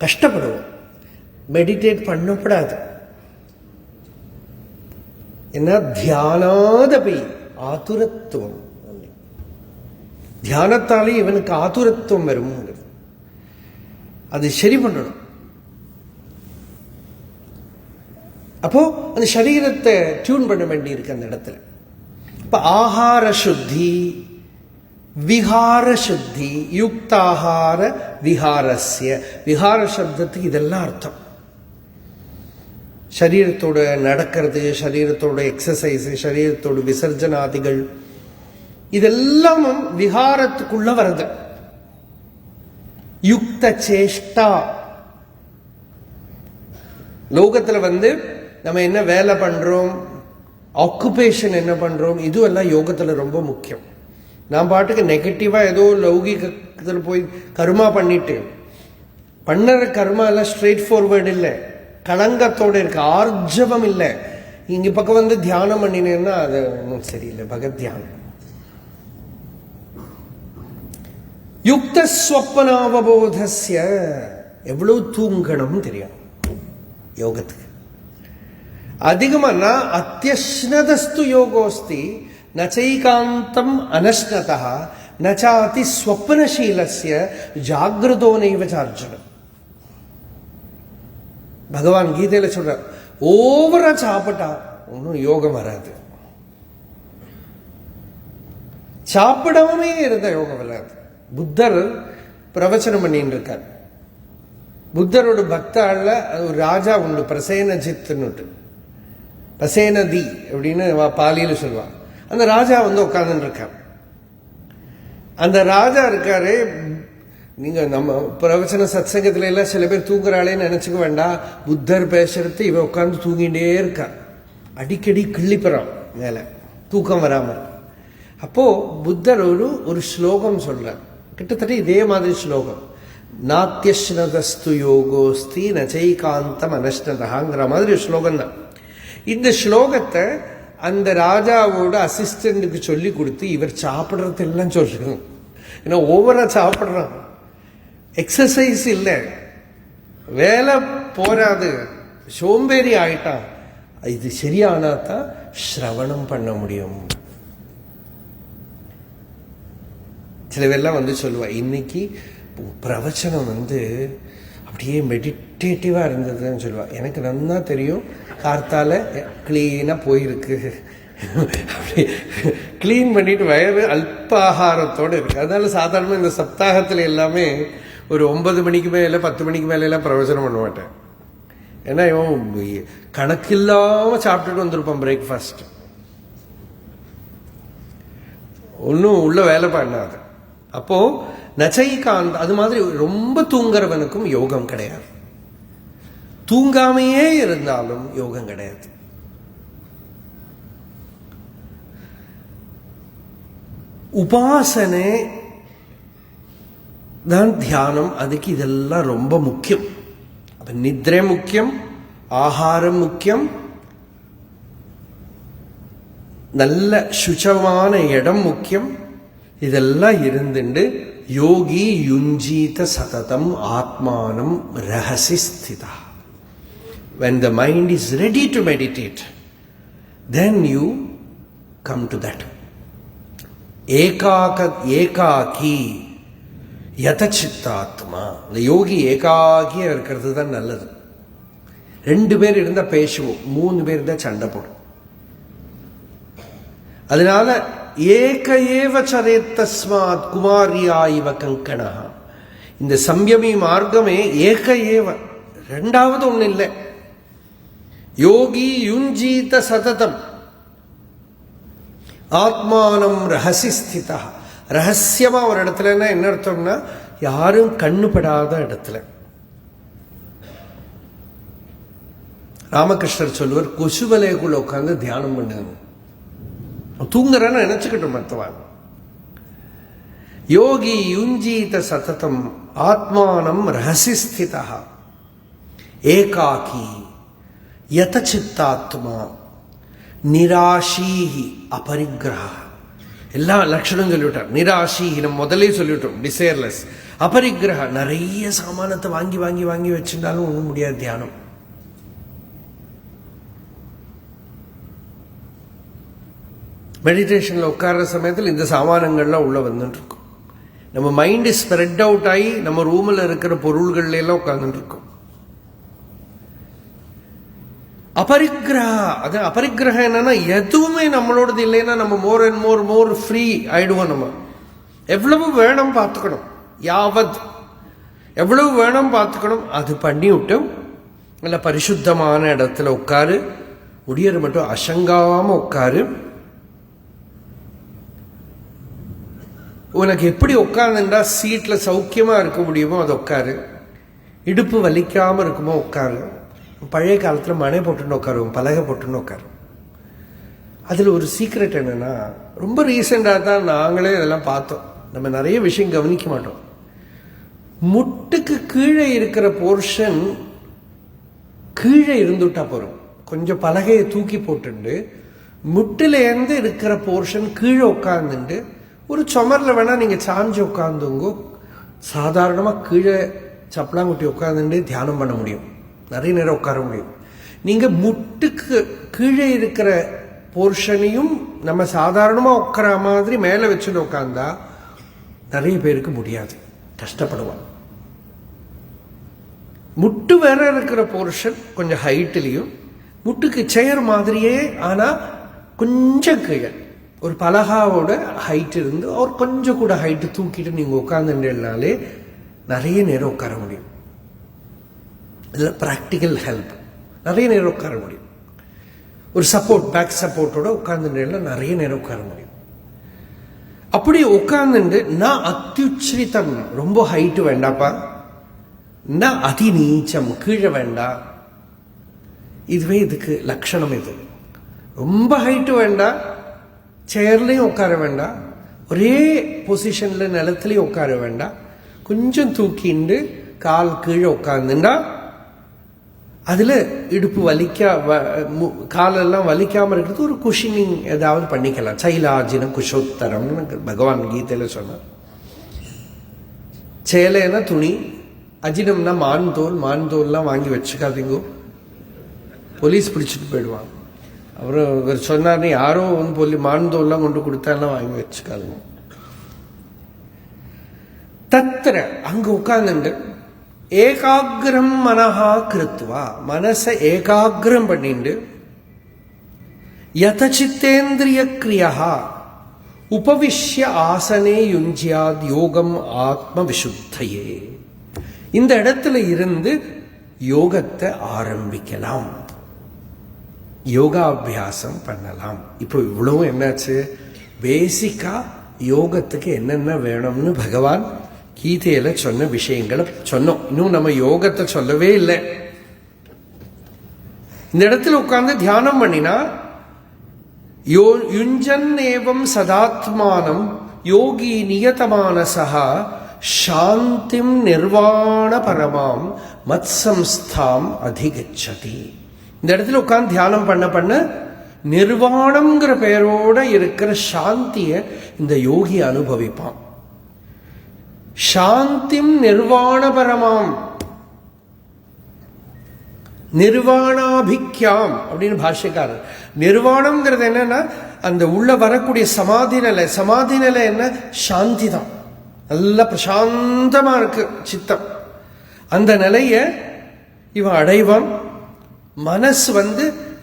கஷ்டப்படுவோம், மெடிடேட் பண்ணப்படாது. என்ன தியானாதபி ஆதுரத்துவம். தியானத்தாலே இவனுக்கு ஆதுரத்துவம் வரும். அது சரி பண்ணணும். அப்போ அந்த சரீரத்தை டியூன் பண்ண வேண்டி இருக்கு அந்த இடத்துல. இப்ப ஆகார சுத்தி, விஹார சுத்தி, யுக்தாகார விஹாரஸ்ய. விஹார சப்தத்துக்கு இதெல்லாம் அர்த்தம். சரீரத்தோட நடக்கிறது, சரீரத்தோட எக்ஸசைஸ், சரீரத்தோட விசர்ஜனாதிகள், இதெல்லாம் விஹாரத்துக்குள்ள வருது. யுக்த சேஷ்டா. லோகத்துல நம்ம என்ன வேலை பண்றோம், ஆக்குபேஷன் என்ன பண்றோம், இதுவெல்லாம் யோகத்துல ரொம்ப முக்கியம். நான் பாட்டுக்கு நெகட்டிவா ஏதோ லௌகிகத்தில் போய் கர்மா பண்ணிட்டு, பண்ணற கர்மா எல்லாம் ஸ்ட்ரெயிட் ஃபார்வர்டு இல்லை. களங்கத்தோடு இருக்கு, ஆர்ஜவம் இல்லை. இங்க பக்கம் வந்து தியானம் பண்ணினேன்னா அது ஒன்றும் சரியில்லை. பகத் தியானம். யுக்த ஸ்வப்னாவபோதஸ்ய, எவ்வளவு தூங்கணும் தெரியும் யோகத்துக்கு. அதிகமா அத்தியஸ்னதஸ்து யோகோஸ்தி நச்சைகாந்தம் அனஷ்னதா நச்சாதி ஸ்வப்னசீலஸ்ய ஜாகிரதோ நைவ அர்ஜுன. பகவான் கீதையில சொல்ற, ஓவரா சாப்பிட்டா ஒன்றும் யோகம் வராது, சாப்பிடாமே இருந்த யோகம் வராது. புத்தர் பிரவச்சனம் பண்ணிட்டு இருக்கார். புத்தரோட பக்தால ஒரு ராஜா உண்டு, பிரசேனஜித்னுட்டு, பிரசேனதி அப்படின்னு பாலியில சொல்லுவான். அந்த ராஜா வந்து உட்கார்ந்து இருக்கார். அந்த ராஜா இருக்காரு. நீங்க நம்ம பிரவச்சன சத்சங்கத்துல எல்லாம் சில பேர் தூங்குறாளேன்னு நினைச்சுக்க வேண்டாம். புத்தர் பேசுறது இவன் உட்கார்ந்து தூங்கிட்டே இருக்கான், அடிக்கடி கிள்ளிப்புறான் மேல, தூக்கம் வராம. அப்போ புத்தர் ஒரு ஸ்லோகம் சொல்றார், கிட்டத்தட்ட இதே மாதிரி ஸ்லோகம். நாத்தியஸ்னதஸ்து யோகோஸ்தி நச்சைகாந்தம் அனஷ்னதஹாங்கிற மாதிரி ஸ்லோகம் தான். இந்த ஸ்லோகத்தை அந்த ராஜாவோட அசிஸ்டண்ட்டுக்கு சொல்லி கொடுத்து இவர் சாப்பிட்றதெல்லாம் சொல்லணும். ஏன்னா ஓவரா சாப்பிட்றான், எக்ஸசைஸ் இல்லை, வேலை போராது, சோம்பேறி ஆயிட்டான். இது சரியானா தான் ஸ்ரவணம் பண்ண முடியும். சில பேர்லாம் வந்து சொல்லுவா, இன்னைக்கு பிரவச்சனம் வந்து அப்படியே மெடிடேட்டிவா இருந்ததுன்னு சொல்லுவா. எனக்கு நல்லா தெரியும், கார்த்தால கிளீனா போயிருக்கு, அப்படி கிளீன் பண்ணிட்டு வயது அல்பாகாரத்தோடு இருக்கு. அதனால சாதாரண இந்த சப்தாகத்துல எல்லாமே ஒரு 9 மணிக்கு மேல 10 மணிக்கு மேல எல்லாம் பிரவச்சனம் பண்ண மாட்டேன். ஏன்னா இவன் கணக்கில்லாம சாப்பிட்டுட்டு வந்திருப்பான் பிரேக்ஃபாஸ்ட், ஒன்னும் உள்ள வேலை பண்ணாது. அப்போ நச்சைகாந்த் அது மாதிரி ரொம்ப தூங்குறவனுக்கும் யோகம் கிடையாது, தூங்காமையே இருந்தாலும் யோகம் கிடையாது. உபாசனை தான் தியானம், அதுக்கு இதெல்லாம் ரொம்ப முக்கியம். அப்ப நித்ரை முக்கியம், ஆகாரம் முக்கியம், நல்ல சுச்சமான இடம் முக்கியம். இதெல்லாம் இருந்துண்டு யோகி யுஞ்சீத சததம் ஆத்மானம் ரஹசி ஸ்திதா. When the mind is ready to meditate, then you come to that. ஏகாக்கி யதசித்தாத்மா. இந்த யோகி ஏகாக்கியா இருக்கிறது தான் நல்லது. 2 பேர் இருந்தா பேசுவோம், 3 பேர் இருந்தா சண்டை போடும். அதனால ஏக ஏவ சரேத் தஸ்மாத் குமாரியா இவ கங்கணா. இந்த சம்யமி மார்க்கமே ஏக ஏவ, ரெண்டாவது ஒண்ணு இல்லை. யோகி யுஞ்சீத சததம் ஆத்மானம் ரஹசி ஸ்திதா. ரகசியமா ஒரு இடத்துலன்னா என்ன அர்த்தம்னா, யாரும் கண்ணுபடாத இடத்துல. ராமகிருஷ்ணர் சொல்லுவார், கொசுவலைக்குள்ள உட்காந்து தியானம் பண்ணுங்க, தூங்குறன்னு நினைச்சுக்கிட்டோம் மத்தவான். யோகி யுஞ்சீத சததம் ஆத்மானம் ரஹசி ஸ்திதா ஏகாக்கி யதசித்தாத்மா நிராஷீஹி அபரிக்கிரஹ. எல்லா லட்சணம் சொல்லிவிட்டார். நிராஷீஹி நம்ம முதலே சொல்லிவிட்டோம், டிசைர்லெஸ். அபரிக்கிரஹ, நிறைய சாமானத்தை வாங்கி வாங்கி வாங்கி வச்சிருந்தாலும் ஒண்ணும் முடியாது தியானம். மெடிடேஷன்ல உட்கார்ற சமயத்தில் இந்த சாமானங்கள்லாம் உள்ள வந்துட்டு இருக்கும். நம்ம மைண்ட் ஸ்ப்ரெட் அவுட் ஆகி நம்ம ரூம்ல இருக்கிற பொருள்கள்ல எல்லாம் உட்கார்ந்துட்டு இருக்கும். அபரிக்கிரஹ, அது அபரிக்கிரகம் என்னன்னா, எதுவுமே நம்மளோடது இல்லைன்னா நம்ம மோர் அண்ட் மோர் ஃப்ரீ ஆயிடுவோம். நம்ம எவ்வளவு வேணும் பார்த்துக்கணும், யாவத் எவ்வளவு வேணும் பார்த்துக்கணும். அது பண்ணி விட்டு நல்ல பரிசுத்தமான இடத்துல உட்காரு, முடியற மட்டும் அசங்காம உட்காரு. உனக்கு எப்படி உட்கார்ந்துட்டா சீட்ல சௌக்கியமா இருக்க முடியுமோ அது உட்காரு, இடுப்பு வலிக்காம இருக்குமோ உட்காரு. பழைய காலத்துல மனை போட்டுன்னு உட்காருவோம், பலகை போட்டுன்னு உட்காருவோம். அதுல ஒரு சீக்ரெட் என்னன்னா, ரொம்ப ரீசெண்டா தான் நாங்களே இதெல்லாம் பார்த்தோம். நம்ம நிறைய விஷயம் கவனிக்க மாட்டோம். முட்டுக்கு கீழே இருக்கிற போர்ஷன் கீழே இருந்துட்டா போறோம். கொஞ்சம் பலகையை தூக்கி போட்டுண்டு முட்டிலேருந்து இருக்கிற போர்ஷன் கீழே உட்காந்துண்டு ஒரு சுமரில் வேணா நீங்க சாஞ்சு உட்காந்துங்கோ. சாதாரணமா கீழே சப்பலாங்குட்டி உட்காந்துட்டு தியானம் பண்ண முடியும், நிறைய நேரம் உட்கார முடியும். நீங்க முட்டுக்கு கீழே இருக்கிற போர்ஷனையும் நம்ம சாதாரணமா உட்கார மாதிரி மேல வச்சுட்டு உட்காந்தா நிறைய பேருக்கு முடியாது, கஷ்டப்படுவாங்க. முட்டு வேற இருக்கிற போர்ஷன் கொஞ்சம் ஹைட்லயும், முட்டுக்கு சேர் மாதிரியே ஆனா கொஞ்சம் கீழே ஒரு பலகாவோட ஹைட் இருந்து ஒரு கொஞ்சம் கூட ஹைட்டு தூக்கிட்டு நீங்க உட்காந்துனாலே நிறைய நேரம் உட்கார முடியும். இதுல பிராக்டிக்கல் ஹெல்ப், நிறைய நேரம் உட்கார முடியும். ஒரு சப்போர்ட், பேக் சப்போர்ட்டோட உட்கார்ந்துட்டு நிறைய நேரம் உட்கார முடியும். அப்படி உட்கார்ந்துட்டு நான் அத்யுச்சிரித்தம், ரொம்ப ஹைட்டு வேண்டாப்பா, நான் அதி நீச்சம், கீழே வேண்டாம். இதுவே இதுக்கு லட்சணம். இது ரொம்ப ஹைட்டு வேண்டாம், சேர்லையும் உட்கார வேண்டாம், ஒரே பொசிஷன்ல நிலத்திலையும் உட்கார வேண்டாம், கொஞ்சம் தூக்கிண்டு கால் கீழே உட்கார்ந்துண்டா அதுல இடுப்பு காலெல்லாம் வலிக்காம இருக்கிறது ஒரு குஷினிங் ஏதாவது பண்ணிக்கலாம். சைலாஜின குஷோத்தரம்னு பகவான் கீதையில சொன்னார். சேலைன்னா துணி, அஜினம்னா மான்தோல்லாம் வாங்கி வச்சுக்காதீங்கோ, போலீஸ் பிடிச்சிட்டு போயிடுவாங்க. அவர் சொன்னார், யாரோ மான்தோல்லாம் கொண்டு கொடுத்தாலாம் வாங்கி வச்சுக்காதுங்க. தத்திர அங்க உட்கார்ந்துண்டு ஏகாகிரம் மனஹா கிருத்வா, மனசை ஏகாகிரம் பண்ணிண்டு யதசித்தேந்திரிய கிரியா உபவிஷ்ய ஆசனே யுஞ்சியாத் யோகம் ஆத்ம விசுத்தையே. இந்த இடத்துல இருந்து யோகத்தை ஆரம்பிக்கலாம், யோகாபியாசம் பண்ணலாம். இப்போ இவ்வளவு என்னாச்சு, பேசிக்கா யோகத்துக்கு என்னென்ன வேணும்னு பகவான் கீதையில சொன்ன விஷயங்களை சொன்னோம். இன்னும் நம்ம யோகத்தை சொல்லவே இல்லை. இந்த இடத்துல உட்கார்ந்து தியானம் பண்ணினா யுஞ்சன் ஏவம் சதாத்மானம் யோகி நியதமானசா சாந்திம் நிர்வாண பரமாம் மத்சம்ஸ்தாம் அதிகச்சதி. இந்த இடத்துல உட்கார்ந்து தியானம் பண்ண நிர்வாணம்ங்கிற பெயரோட இருக்கிற சாந்திய இந்த யோகி அனுபவிப்பான். சாந்திம் நிர்வாண பரமாம், நிர்வாணாபிக்யாம் அப்படின்னு பாஷ்யக்காரர். நிர்வாணம்ங்கிறது என்னன்னா அந்த உள்ள வரக்கூடிய சமாதி நிலை. சமாதி நிலை என்ன, சாந்தி தான். நல்ல பிரசாந்தமா இருக்கு சித்தம். அந்த நிலைய இவன் அடைவான். மனசு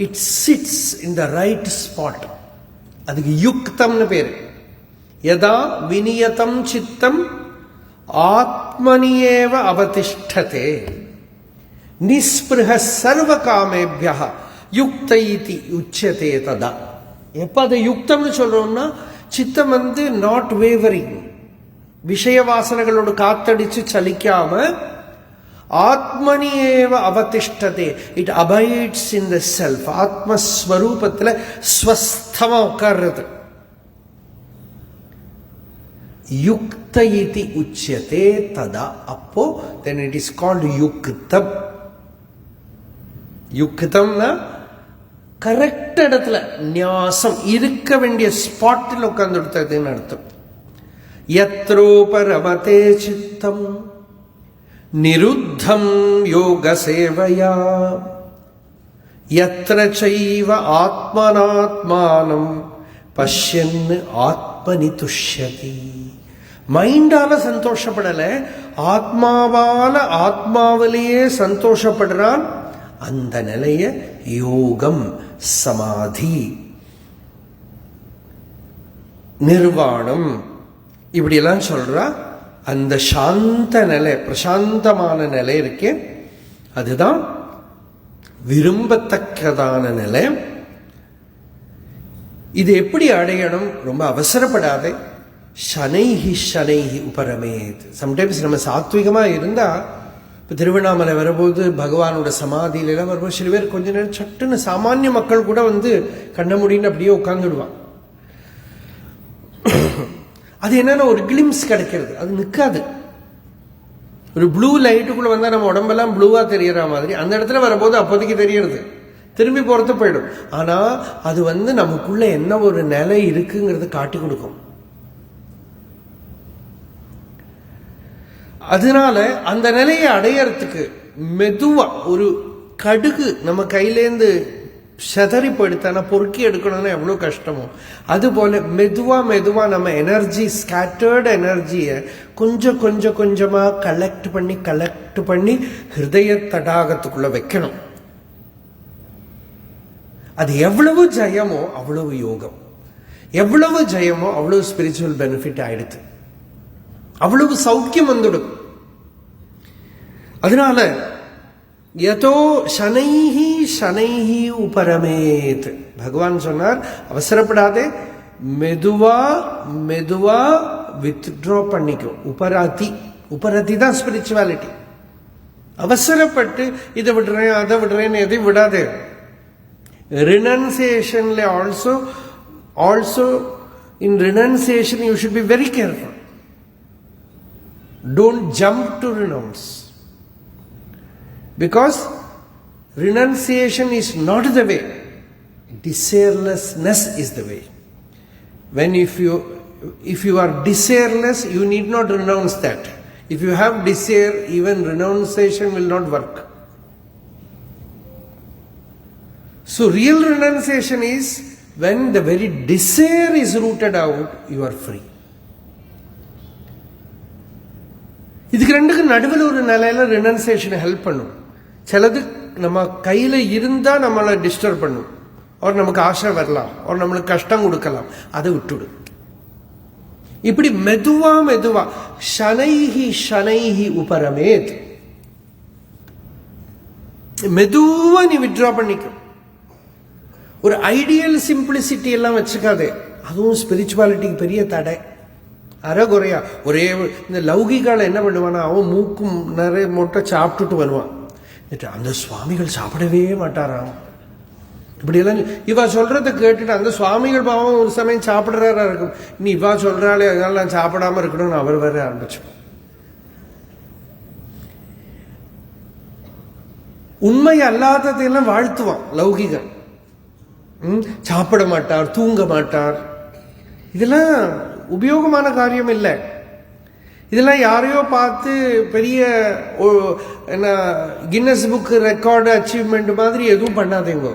it chits in the right spot. அதுக்கு யுக்தம்னு பேரு. யதா விநியதம் சித்தம் ஆத்மனியேவ அவதிஷ்டதே நிஸ்பிருஹ சர்வ காமேபிய யுக்த இதி உச்சதே ததா. எப்ப அதை யுக்தம்னு சொல்றோம்னா சித்தம் நாட் வேவரிங், விஷய வாசனைகளோடு காத்தடிச்சு சலிக்காம ஆத்மனியேவ அவதிஷ்டதே, it abides in the self. ஆத்மஸ்வரூபத்துல ஸ்வஸ்தமா உட்கார்றது. யுக்த இதி உச்சதே ததா. அப்போ then it is called யுக்தம். யுக்தம்னா கரெக்ட் இடத்துல நியாசம், இருக்க வேண்டிய ஸ்பாட்டில் உட்கார்ந்து எடுத்ததுன்னு அர்த்தம். யத்ரோபரமதே சித்தம் நிருத்தம் யோக சேவையா யத்ர சைவ ஆத்மனாத்மானம் பஷ்யன் ஆத்மனி துஷ்யதி. மைண்டால சந்தோஷப்படல, ஆத்மாவால ஆத்மாவிலேயே சந்தோஷப்படுறான். அந்த நிலைய யோகம், சமாதி, நிர்வாணம் இப்படியெல்லாம் சொல்றா. அந்த சாந்த நிலை, பிரசாந்தமான நிலை இருக்கே, அதுதான் விரும்பத்தக்கதான நிலை. இது எப்படி அடையணும்? ரொம்ப அவசரப்படாதே. சனைஹி சனைஹி உபரமேத். சம்டைம்ஸ் நம்ம சாத்விகமா இருந்தா, இப்போ திருவண்ணாமலை வரும்போது பகவானோட சமாதியிலாம் வரும்போது சில பேர் கொஞ்ச நேரம் சட்டுன்னு சாமானிய மக்கள் கூட கண்ண முடின்னு அப்படியே உட்காந்துடுவான். அது என்னன்னா ஒரு கிளிம்ஸ் கிடைக்கிறது, அது நிற்காது. ஒரு ப்ளூ லைட்டுக்குள்ள வந்தா நம்ம உடம்பெல்லாம் ப்ளூவா தெரியற மாதிரி அந்த இடத்துல வரும்போது அப்போதைக்கு தெரியறது, திரும்பி பொறுத்து போயிடும். ஆனா அது நமக்குள்ள என்ன ஒரு நிலை இருக்குங்கிறது காட்டி கொடுக்கும். அதனால அந்த நிலையை அடையறதுக்கு மெதுவா ஒரு கடுகு நம்ம கையிலேருந்து செதறி போயிடுத்தானா பொறுக்கி எடுக்கணும்னா எவ்வளவு கஷ்டமோ, அது போல மெதுவா மெதுவா நம்ம எனர்ஜி, ஸ்கேட்டர்டு எனர்ஜியை கொஞ்சம் கொஞ்சம் கொஞ்சமா கலெக்ட் பண்ணி ஹிருதய தடாகத்துக்குள்ள வைக்கணும். அது எவ்வளவு ஜெயமோ அவ்வளவு யோகம், எவ்வளவு ஜெயமோ அவ்வளவு ஸ்பிரிச்சுவல் பெனிஃபிட் ஆயிடுது, அவ்வளவு சௌக்கியம் வந்துடும். அதனால யதோ சனைஹி சனைஹி உபரமேத், பகவான் சொன்னார் அவசரப்படாதே, மெதுவா மெதுவா வித்ட்ரா பண்ணிக்கும். உபரதி தான் ஸ்பிரிச்சுவாலிட்டி. அவசரப்பட்டு இதை விடுறேன் அதை விடுறேன்னு எதையும் விடாதே. Renunciation also in renunciation you should be very careful. Don't jump to renounce, because renunciation is not the way. Desirelessness is the way. When if you are desireless, you need not renounce that. If you have desire, even renunciation will not work. So real renunciation is when the very desire is rooted out, you are free. இதுக்கு ரெண்டுக்கு நடுவில் ஒரு நிலையில ரெனன்சியேஷன் ஹெல்ப் பண்ணும். சிலது நம்ம கையில இருந்தா நம்மளை டிஸ்டர்ப் பண்ணும், ஒரு நமக்கு ஆசை வரலாம், ஒரு நம்மளுக்கு கஷ்டம் கொடுக்கலாம், அதை விட்டுடு. இப்படி மெதுவா மெதுவா ஷனைஹி ஷனைஹி உபரமேத், மெதுவா நீ வித்ட்ரா பண்ணிக்கும். ஒரு ஐடியல் சிம்பிளிசிட்டி எல்லாம் வச்சுக்காதே, அதுவும் ஸ்பிரிச்சுவாலிட்டிக்கு பெரிய தடை. அறகுறையா ஒரே இந்த லௌகிகால என்ன பண்ணுவானா, அவன் மூக்கும் நிறைய மொட்டை சாப்பிட்டுட்டு வருவான். அந்த சுவாமிகள் சாப்பிடவே மாட்டாராம். இப்படி எல்லாம் இவா சொல்றதை கேட்டுட்டு அந்த சுவாமிகள் பாவம் ஒரு சமயம் சாப்பிடுறாரா இருக்கும். நீ இவா சொல்றாளே அதனால நான் சாப்பிடாம இருக்கணும்னு அவர் வர ஆரம்பிச்சோம். உண்மை அல்லாததையெல்லாம் வாழ்த்துவான் லௌகிகன். சாப்பிட மாட்டார், தூங்க மாட்டார். இதெல்லாம் உபயோகமான காரியம் இல்லை. இதெல்லாம் யாரையோ பார்த்து பெரிய என்ன கின்னஸ் புக் ரெக்கார்டு அச்சீவ்மெண்ட் மாதிரி எதுவும் பண்ணாதீங்க.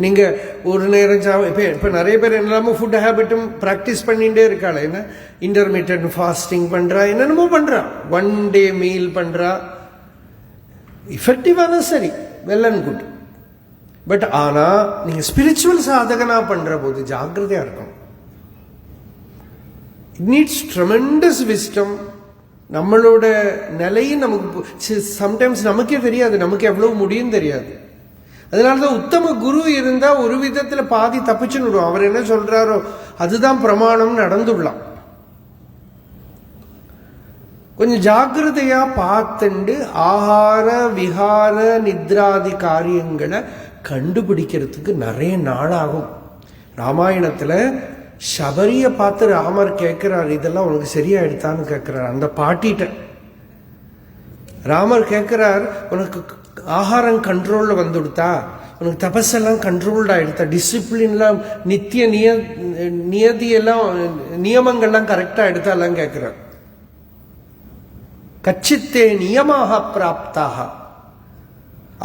நீங்க ஒரு நேரம் இப்ப நிறைய பேர் என்னெல்லாமோ ஃபுட் ஹேபிட்டும் பிராக்டிஸ் பண்ணிட்டே இருக்காள். என்ன இன்டர்மீடியன்ட் ஃபாஸ்டிங் பண்றா, என்னென்னமோ பண்றா, 1 day மீல் பண்றா. இஃபெக்டிவான சரி, வெல் அண்ட் குட். பட் ஆனா நீங்க ஸ்பிரிச்சுவல் சாதகனா பண்ற போது ஜாக்கிரதையா இருக்கும். It needs tremendous wisdom. நம்மளோட நிலையும் நமக்கு சம்டைம்ஸ் நமக்கே தெரியாது, நமக்கு எவ்வளவு முடியும் தெரியாது. அதனாலதான் உத்தம குரு இருந்தா ஒரு விதத்துல பாதி தப்பிச்சுன்னு விடுவோம். அவர் என்ன சொல்றாரோ அதுதான் பிரமாணம் நடந்துடலாம். கொஞ்சம் ஜாக்கிரதையா பார்த்துண்டு ஆகார விகார நித்ராதி காரியங்களை கண்டுபிடிக்கிறதுக்கு நிறைய நாளாகும். ராமாயணத்துல சபரிய பார்த்து ராமர் கேட்கிறார், இதெல்லாம் உனக்கு சரியா எடுத்தான்னு கேட்கிறார் அந்த பாட்டிட்ட. ராமர் கேட்கிறார், உனக்கு ஆகாரம் கண்ட்ரோல்ல வந்துடுத்தா, உனக்கு தபஸெல்லாம் கண்ட்ரோல்டா எடுத்தா, டிசிப்ளின்லாம் நித்திய நியதியெல்லாம் நியமங்கள்லாம் கரெக்டா எடுத்தாலாம் கேட்கிறார். கச்சித்தே நியமாக பிராப்தாக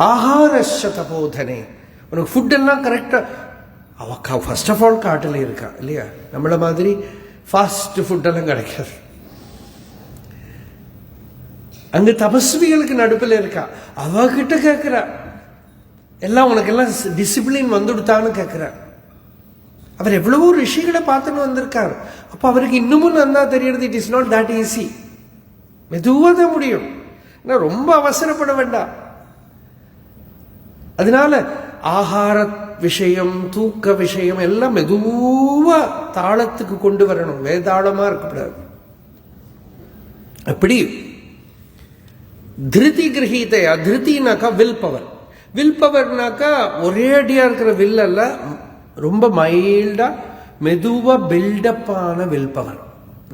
ஆகாரஸ்ய தபோதனே, உனக்கு ஃபுட் எல்லாம் கரெக்டா. அவ ஃபர்ஸ்ட் ஆஃப் ஆல் காட்டில் இருக்கா இல்லையா, நம்மள மாதிரி ஃபாஸ்ட் ஃபுட்டெல்லாம் கிடைக்காது. அங்க தபஸ்விகளுக்கு நடுப்பில் இருக்கா, அவகிட்ட கேட்கிறா எல்லாம் உனக்கெல்லாம் டிசிப்ளின் வந்துடுத்தான்னு கேட்கிறா. அவர் எவ்வளவோ ரிஷிகளை பார்த்துன்னு வந்திருக்காரு. அப்ப அவருக்கு இன்னமும் நல்லா தெரியறது, it is not that easy. மெதுவாக முடியும், ரொம்ப அவசரப்பட வேண்டாம். அதனால ஆகார விஷயம், தூக்க விஷயம் எல்லாம் மெதுவா தாளத்துக்கு கொண்டு வரணும், வேதாளமா இருக்கக்கூடாது. அப்படி திருதி கிரகீதையா, திருத்தினாக்கா வில் பவர். வில் பவர்னாக்கா ஒரே அடியா இருக்கிற வில் அல்ல, ரொம்ப மைல்டா மெதுவா பில்டப் ஆன will power,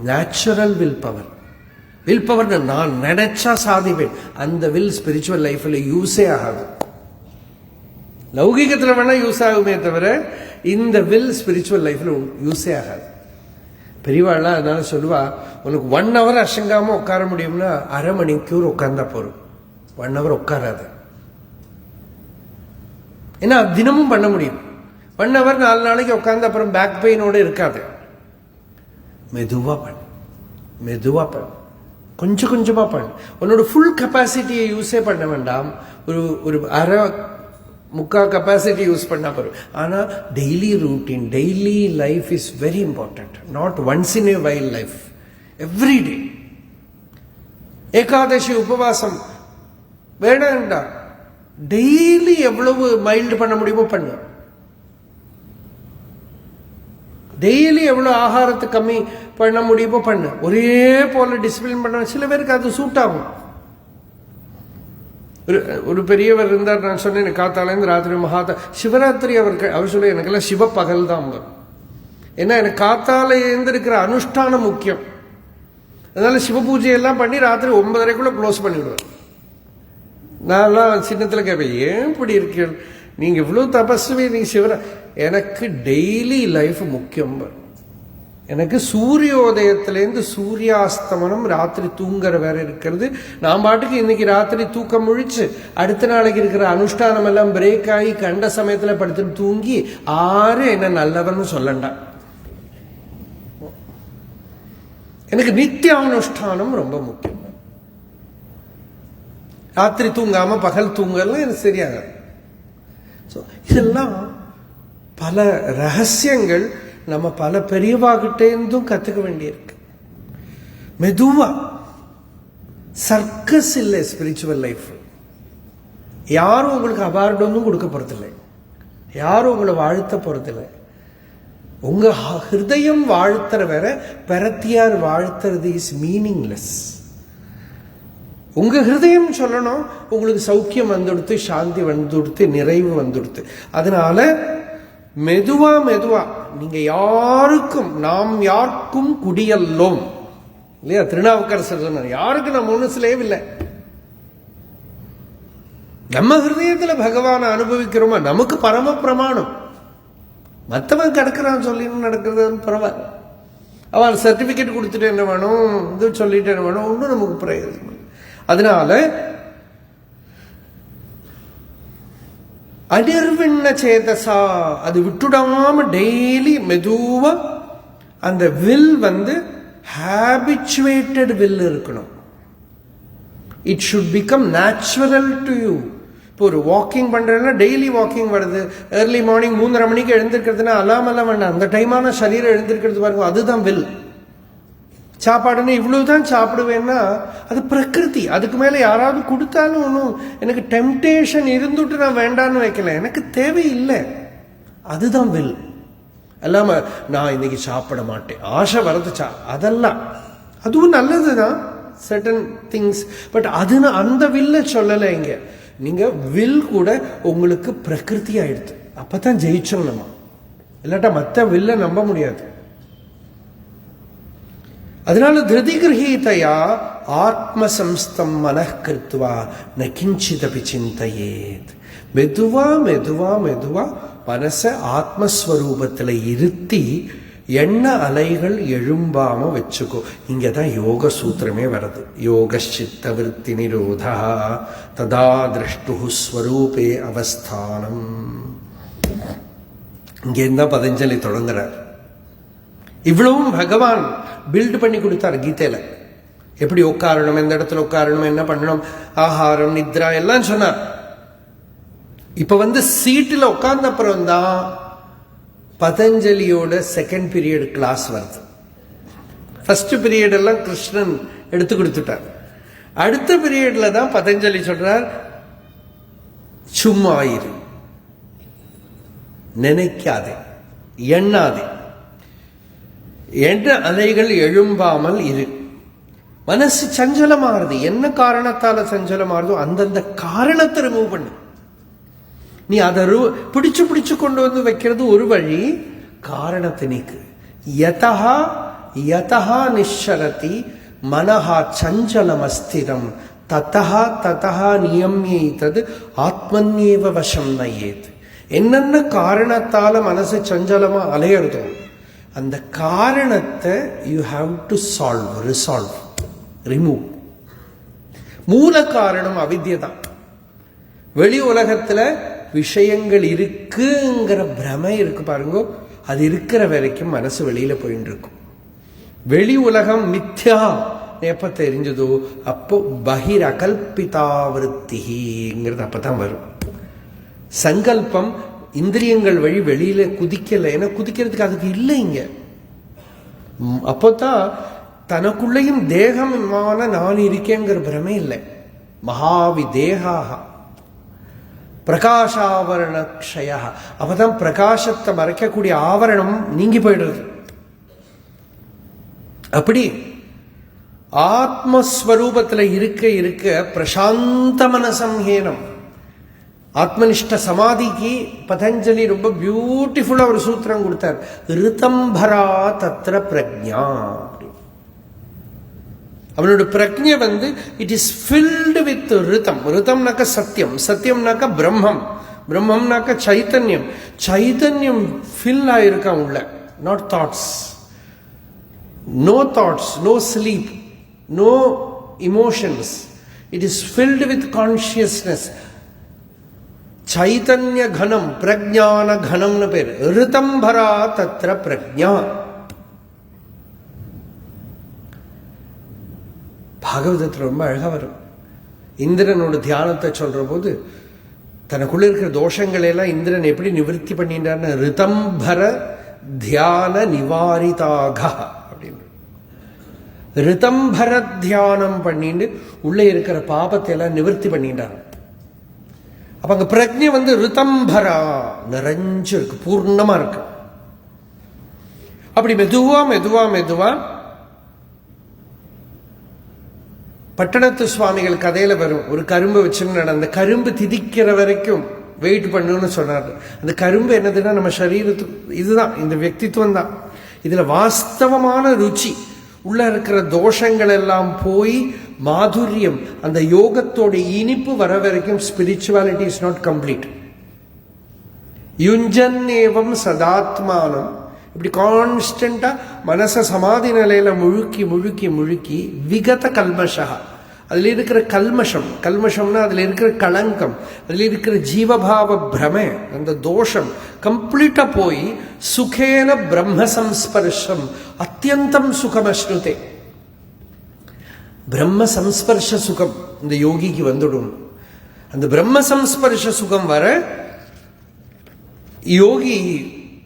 natural will power. Will power நான் நினைச்சா சாதிப்பேன், அந்த வில் ஸ்பிரிச்சுவல் லைஃப்ல யூஸே ஆகாது. லௌகிகத்துல வேணா யூஸ் ஆகுமே தவிர இந்த வில் ஸ்பிரிச்சுவல் லைஃப்ல யூஸே ஆகாது. பெரியவாள்லாம் அதனால சொல்லுவா, உனக்கு 1 hour அசங்காம உட்கார முடியும்னா அரை மணிக்கூர் உட்கார்ந்தா போறோம், 1 hour உட்காராது. ஏன்னா தினமும் பண்ண முடியும். 1 hour 4 நாளைக்கு உட்கார்ந்து அப்புறம் பேக் பெயினோட இருக்காது. மெதுவா பண்ணு, மெதுவா பண்ணு, கொஞ்சம் கொஞ்சமா பண்ணு. உன்னோட ஃபுல் கெப்பாசிட்டியை யூஸே பண்ண வேண்டாம், ஒரு அரை முக்கா கெப்பாசிட்டி யூஸ் பண்ணா போறோம். ஆனா daily routine, daily life is very important. Not once in a while life, every day. ஏகாதசி உபவாசம் வேண்டாம்டா, டெய்லி எவ்வளவு மைல்டு பண்ண முடியுமோ பண்ணு. டெய்லி எவ்வளவு ஆகாரத்தை கம்மி பண்ண முடியுமோ பண்ணு. ஒரே போல டிசிப்ளின் பண்ண சில பேருக்கு அது சூட் ஆகும். ஒரு பெரியவர் இருந்தார், நான் சொன்னேன் காத்தாலேருந்து ராத்திரி மகாதா சிவராத்திரி அவர் சொல்ல எனக்கெல்லாம் சிவ பகல் தான் வரும். ஏன்னா எனக்கு காத்தால எழுந்திருக்கிற அனுஷ்டானம் முக்கியம். அதனால சிவ பூஜையெல்லாம் பண்ணி ராத்திரி 9:30க்குள்ள க்ளோஸ் பண்ணிவிடுவேன். நான்லாம் சின்னத்துல கேட்பேன், ஏன் இப்படி இருக்கீங்க நீங்க இவ்வளவு தபஸ்வி, நீங்க எனக்கு டெய்லி லைஃப் முக்கியம். எனக்கு சூரியோதயத்திலேருந்து சூரியாஸ்தமனம் ராத்திரி தூங்குற வேற இருக்கிறது. நான் பாட்டுக்கு இன்னைக்கு ராத்திரி தூக்கம் முழிச்சு அடுத்த நாளைக்கு இருக்கிற அனுஷ்டானம் எல்லாம் பிரேக் ஆகி கண்ட சமயத்துல படுத்துட்டு தூங்கி என்ன நல்லவன்னு சொல்லண்டா. எனக்கு நித்திய அனுஷ்டானம் ரொம்ப முக்கியம். ராத்திரி தூங்காம பகல் தூங்கலாம் எனக்கு சரியாக. இதெல்லாம் பல ரகசியங்கள் நம்ம பல பெரியவாகிட்டேந்தும் கத்துக்க வேண்டியிருக்கு. மெதுவா, சர்க்கஸ் இல்லை ஸ்பிரிச்சுவல் லைஃப். யாரும் உங்களுக்கு அவார்டு ஒன்றும் கொடுக்க போறதில்லை, யாரும் உங்களை வாழ்த்த போறதில்லை. உங்க ஹிருதயம் வாழ்த்துற வேற, பெரத்தியார் வாழ்த்துறது இஸ் மீனிங்லெஸ். உங்க ஹிருதயம் சொல்லணும் உங்களுக்கு சௌக்கியம் வந்துடுத்து, சாந்தி வந்துடுத்து, நிறைவு வந்துடுத்து. அதனால மெதுவா மெதுவா நீங்க யாருக்கும், நாம் யாருக்கும் குடியல்லோம் இல்லையா? திருநாவுக்கரசர் சொன்னார், யாருக்கு நம்ம ஒண்ணு ஸ்லேவ் இல்லை. நம்ம ஹிருதயத்துல பகவானை அனுபவிக்கிறோமா நமக்கு பரம பிரமாணம். மற்றவன் கிடக்கிறான் சொல்லி நடக்கிறது பரவாயில்ல. அவன் சர்டிபிகேட் கொடுத்துட்டு என்ன வேணும், இது சொல்லிட்டு என்ன வேணும், ஒன்றும் நமக்கு பிரயோஜனம். அதனால அடிர்விண்ண சேதசா, அது விட்டுடாம டெய்லி மெதுவா அந்த வில் ஹேபிச்சுவேட்டட் வில் இருக்கணும். It should become natural to you. இப்போ ஒரு வாக்கிங் பண்றதுன்னா டெய்லி வாக்கிங் வருது, ஏர்லி மார்னிங் 3:30 மணிக்கு எழுந்திருக்கிறதுனா அலாம் வேண்டாம், அந்த டைமான சரீரம் எழுந்திருக்கிறது பாருங்க, அதுதான் வில். சாப்பாடுன்னு இவ்வளவுதான் சாப்பிடுவேன்னா அது பிரகிருதி. அதுக்கு மேல யாராவது கொடுத்தாலும் ஒன்றும் எனக்கு டெம்டேஷன் இருந்துட்டு நான் வேண்டான்னு வைக்கல, எனக்கு தேவையில்லை, அதுதான் வில். அல்லாம நான் இன்னைக்கு சாப்பிட மாட்டேன் ஆசை வரதுச்சா, அதெல்லாம் அதுவும் நல்லதுதான் சர்டன் திங்ஸ். பட் அது அந்த வில்ல சொல்லலை இங்க. நீங்க வில் கூட உங்களுக்கு பிரகிருதி ஆயிடுது, அப்பதான் ஜெயிச்சோம் நம்ம. இல்லாட்டா மற்ற வில்ல நம்ப முடியாது. அதனால திருதிகிரகீதையா ஆத்மசம்ஸ்தம் மனக்கிருத்வா ந கிஞ்சிதபி சிந்தையேத். மெதுவா மெதுவா மெதுவா மனச ஆத்மஸ்வரூபத்துல இருத்தி எண்ண அலைகள் எழும்பாம வச்சுக்கோ. இங்கதான் யோக சூத்திரமே வருது. யோக சித்த விருத்தி நிரோதா ததா திருஷ்டு ஸ்வரூபே அவஸ்தானம். இங்கேருந்தா பதஞ்சலி தொடங்குறார். இவ்வளவும் பகவான் பில்ட் பண்ணி கொடுத்தார் கீதையில. எப்படி உட்காரணும், எந்த இடத்துல உட்காரணும், என்ன பண்ணணும், ஆகாரம் நித்ரா எல்லாம் சொன்னார். இப்ப சீட்டில் உட்கார்ந்த அப்புறம் தான் பதஞ்சலியோட செகண்ட் பீரியட் கிளாஸ் வருது. ஃபர்ஸ்ட் பீரியட் எல்லாம் கிருஷ்ணன் எடுத்து கொடுத்துட்டார். அடுத்த பீரியட்ல தான் பதஞ்சலி சொல்றார், சும்மா இரு, நினைக்காதே, எண்ணாதே, என்ற அலைகள் எழும்பாமல் இரு. மனசு சஞ்சலமாறுது, என்ன காரணத்தால சஞ்சலமாறுதோ அந்தந்த காரணத்தை ரிமூவ் பண்ணு. நீ அதை பிடிச்சு பிடிச்சு கொண்டு வைக்கிறது ஒரு வழி, காரணத்தை நீக்கு. யதஹா யதஹா நிஷரதி மனஹா சஞ்சலம் அஸ்திரம் ததஹா ததஹா நியம்யைதது ஆத்மன்யேவ வசம் நயேத். என்னென்ன காரணத்தால மனசு சஞ்சலமா அலையிறதோ அந்த காரணத்தை you have to resolve, remove. மூல காரணம் அவித்யை தான். வெளி உலகத்துல விஷயங்கள் இருக்குங்கிற பிரமை இருக்கு பாருங்க, அது இருக்கிற வரைக்கும் மனசு வெளியில போயிட்டு இருக்கும். வெளி உலகம் மித்யா எப்ப தெரிஞ்சதோ அப்போ பகிர் அகல்பிதாவிருத்திங்கிறது அப்பதான் வரும். சங்கல்பம் இந்திரியங்கள் வழி வெளியில குதிக்கல, ஏன்னா குதிக்கிறதுக்கு அதுக்கு இல்லை இங்க. அப்போதான் தனக்குள்ளேயும் தேகமான நான் இருக்கேங்கிற பிரமே இல்லை. மகாவிதேகாக பிரகாஷாவரணக்ஷய, அப்பதான் பிரகாசத்தை மறைக்கக்கூடிய ஆவரணம் நீங்கி போயிடுறது. அப்படி ஆத்மஸ்வரூபத்துல இருக்க இருக்க பிரசாந்த மனசம்ஹேனம். ஆத்மனிஷ்ட சமாதிக்கு பதஞ்சலி ரொம்ப பியூட்டிஃபுல்லா ஒரு சூத்திரம் கொடுத்தார். ரிதம்பரா தத்ர பிரக்ஞா. அவனோட பிரக்ஞை இட் இஸ் ஃபில்டு வித் ரிதம். ரிதம்னாக்க சத்தியம், சத்தியம்னாக்க பிரம்மம், பிரம்மம்னாக்க சைத்தன்யம். சைத்தன்யம் ஃபில் ஆயிருக்கான் உள்ள. Not thoughts, no thoughts, no sleep, no emotions. It is filled with consciousness. சைதன்ய கனம், பிரஜான கனம்னு பேர். ரிதம்பரா தத்ர பிரக்ஞா. பாகவதத்தில் ரொம்ப அழகா வரும். இந்திரனோட தியானத்தை சொல்ற போது தனக்குள்ள இருக்கிற தோஷங்களை எல்லாம் இந்திரன் எப்படி நிவர்த்தி பண்ணிட்டார்னு, ரிதம்பர தியான நிவாரிதாக அப்படின்னு. ரிதம்பர தியானம் பண்ணிட்டு உள்ள இருக்கிற பாபத்தை எல்லாம் நிவர்த்தி பண்ணிட்டார். அப்ப அங்க பிரக்ஞை ரிதம்பரா நிறைஞ்சு இருக்கு, பூர்ணமா இருக்கு. அப்படி மெதுவா மெதுவா மெதுவா பட்டணத்து சுவாமிகள் கதையில வரும். ஒரு கரும்பு வச்சுன்னு அந்த கரும்பு திதிக்கிற வரைக்கும் வெயிட் பண்ணுன்னு சொன்னார். அந்த கரும்பு என்னதுன்னா நம்ம சரீரத்துக்கு இதுதான், இந்த వ్యక్తిత్వం தான். இதுல வாஸ்தவமான ருச்சி, உள்ள இருக்கிற தோஷங்கள் எல்லாம் போய் மாதுரியம், அந்த யோகத்தோட இனிப்பு வர வரைக்கும் ஸ்பிரிச்சுவாலிட்டி இஸ் நாட் கம்ப்ளீட். யுஞ்சன்னேவம் சதாத்மானம். இப்படி கான்ஸ்டன்டா மனச சமாதி நிலையில முழுக்கி முழுக்கி முழுக்கி விகத கல்மஷா, அதுல இருக்கிற கல்மஷம், கல்மஷம்னா அதுல இருக்கிற களங்கம், அதுல இருக்கிற ஜீவபாவ பிரமை, அந்த தோஷம் கம்ப்ளீட்டா போய் சுகேன பிரம்ம சம்ஸ்பர்ஷம் அத்தியந்தம் சுகமஸ்னுதே. பிரம்ம சம்ஸ்பர்ஷ சுகம் இந்த யோகிக்கு வந்துடும். அந்த பிரம்ம சம்ஸ்பர்ஷ சுகம் வர யோகி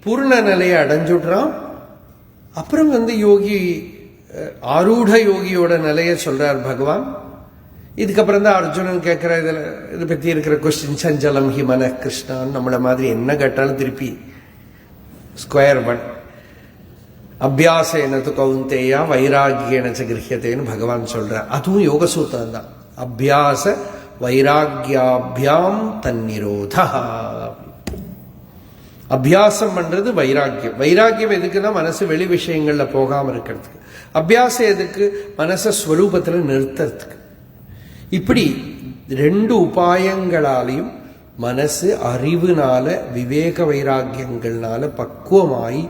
பூர்ண நிலையை அடைஞ்சுடுறான். அப்புறம் யோகி ஆரூட யோகியோட நிலையை சொல்றார் பகவான். இதுக்கப்புறம் தான் அர்ஜுனன் கேட்கிற இதை பத்தி இருக்கிற கொஸ்டின், சஞ்சலம் ஹி மன கிருஷ்ணான். நம்மள மாதிரி என்ன கேட்டாலும் திருப்பி ஸ்கொயர் ஒன். அபியாசேன து கௌந்தேயா வைராகியேன ச கிரஹ்யதேன்னு பகவான் சொல்றார். அதுவும் யோக சூத்திரம் தான். அபியாச வைராகியாபியாம் தன்னிரோதா. அபியாசம் பண்றது வைராக்கியம். வைராக்கியம் எதுக்குன்னா மனசு வெளி விஷயங்கள்ல போகாம இருக்கிறதுக்கு. அபியாசம் எதுக்கு? மனச ஸ்வரூபத்துல நிறுத்துறதுக்கு. இப்படி ரெண்டு உபாயங்களாலையும் மனசு அறிவுனால விவேக வைராக்கியங்கள்னால பக்குவமாயி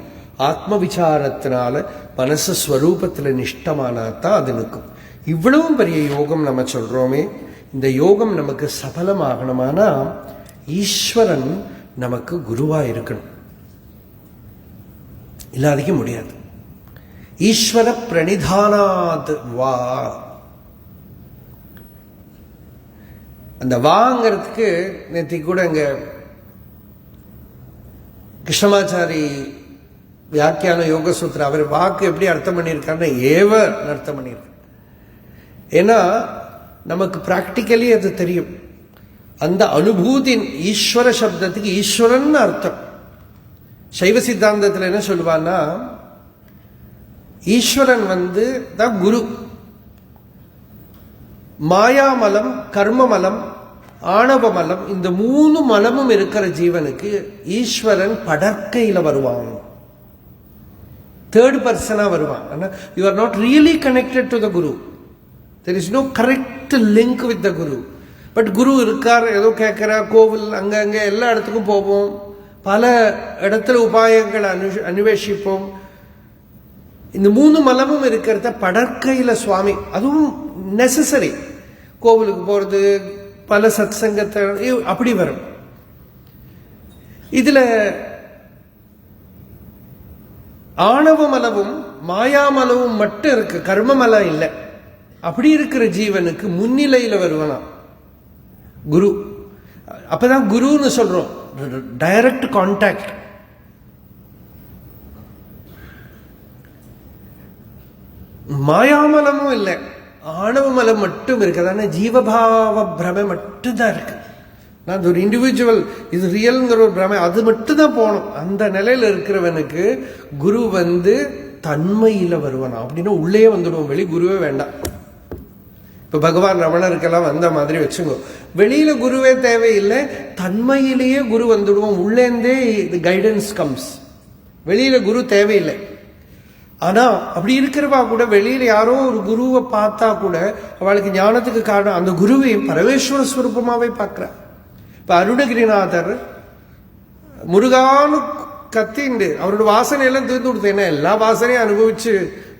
ஆத்ம விசாரத்தினால மனசு ஸ்வரூபத்துல நிஷ்டமானாதான் அது நிற்கும். இவ்வளவும் பெரிய யோகம் நம்ம சொல்றோமே, இந்த யோகம் நமக்கு சபலமாகணுமானா ஈஸ்வரன் நமக்கு குருவா இருக்கணும், இல்லாதிக்க முடியாது. ஈஸ்வர பிரணிதானாத் வா. அந்த வாங்கிறதுக்கு நேற்று கூட இங்க கிருஷ்ணமாச்சாரி வியாக்கியான யோக சூத்திர அவர் வாக்கு எப்படி அர்த்தம் பண்ணியிருக்காருன்னா ஏவ அர்த்தம் பண்ணியிருக்காரு. ஏன்னா நமக்கு பிராக்டிக்கலி அது தெரியும். அந்த அனுபூதி, ஈஸ்வர சப்தத்துக்கு ஈஸ்வரன் அர்த்தம். சைவ சித்தாந்தத்தில் என்ன சொல்லுவான்னா, ஈஸ்வரன் தான் குரு. மாயாமலம், கர்மமலம், ஆணவமலம், இந்த 3 மலமும் இருக்கிற ஜீவனுக்கு ஈஸ்வரன் படற்கையில வருவான். தேர்ட் பர்சனா வருவான். ஆனால் you are not really connected to the guru. There is no correct link with the guru. But guru இருக்கார், ஏதோ கேட்குற கோவில் அங்கே எல்லா இடத்துக்கும் போவோம், பல இடத்துல உபாயங்கள் அன்வேஷிப்போம். இந்த 3 மலமும் இருக்கிறத படற்கையில் சுவாமி, அதுவும் நெசசரி. கோவிலுக்கு போகிறது, பல சத் சங்கத்தை அப்படி வரும். இதுல ஆணவ மலமும் மாயாமலவும் மட்டும் இருக்கு, கர்மமலம் இல்லை. அப்படி இருக்கிற ஜீவனுக்கு முன்னிலையில வருவனா குரு. அப்பதான் குருன்னு சொல்றோம், டைரக்ட் கான்டாக்ட். மாயாமலமும் இல்லை, ஆணவ மலம் மட்டும் இருக்கு. அதான ஜீவபாவ பிரமை மட்டும்தான் இருக்கு. நான் ஒரு இண்டிவிஜுவல், இது ரியல்ங்கிற ஒரு பிரமை, அது மட்டும்தான் போகணும். அந்த நிலையில இருக்கிறவனுக்கு குரு தன்மையில வருவானா. அப்படின்னா உள்ளே வந்துடுவோம், வெளி குருவே வேண்டாம். இப்ப பகவான் ரமணருக்கெல்லாம் வந்த மாதிரி வச்சுங்கோ, வெளியில குருவே தேவையில்லை, தன்மையிலேயே குரு வந்துடுவோம். உள்ளேந்தே கைடன்ஸ் கம்ஸ், வெளியில குரு தேவையில்லை. ஆனா அப்படி இருக்கிறவா கூட வெளியில யாரோ ஒரு குருவை பார்த்தா கூட அவளுக்கு ஞானத்துக்கு காரணம் அந்த குருவையும் பரமேஸ்வர ஸ்வரூபமாவே பார்க்கிறா. இப்ப அருணகிரிநாதர் முருகானு கத்திண்டு அவரோட வாசனை எல்லாம் தீர்ந்து கொடுத்து, ஏன்னா எல்லா வாசனையும் அனுபவிச்சு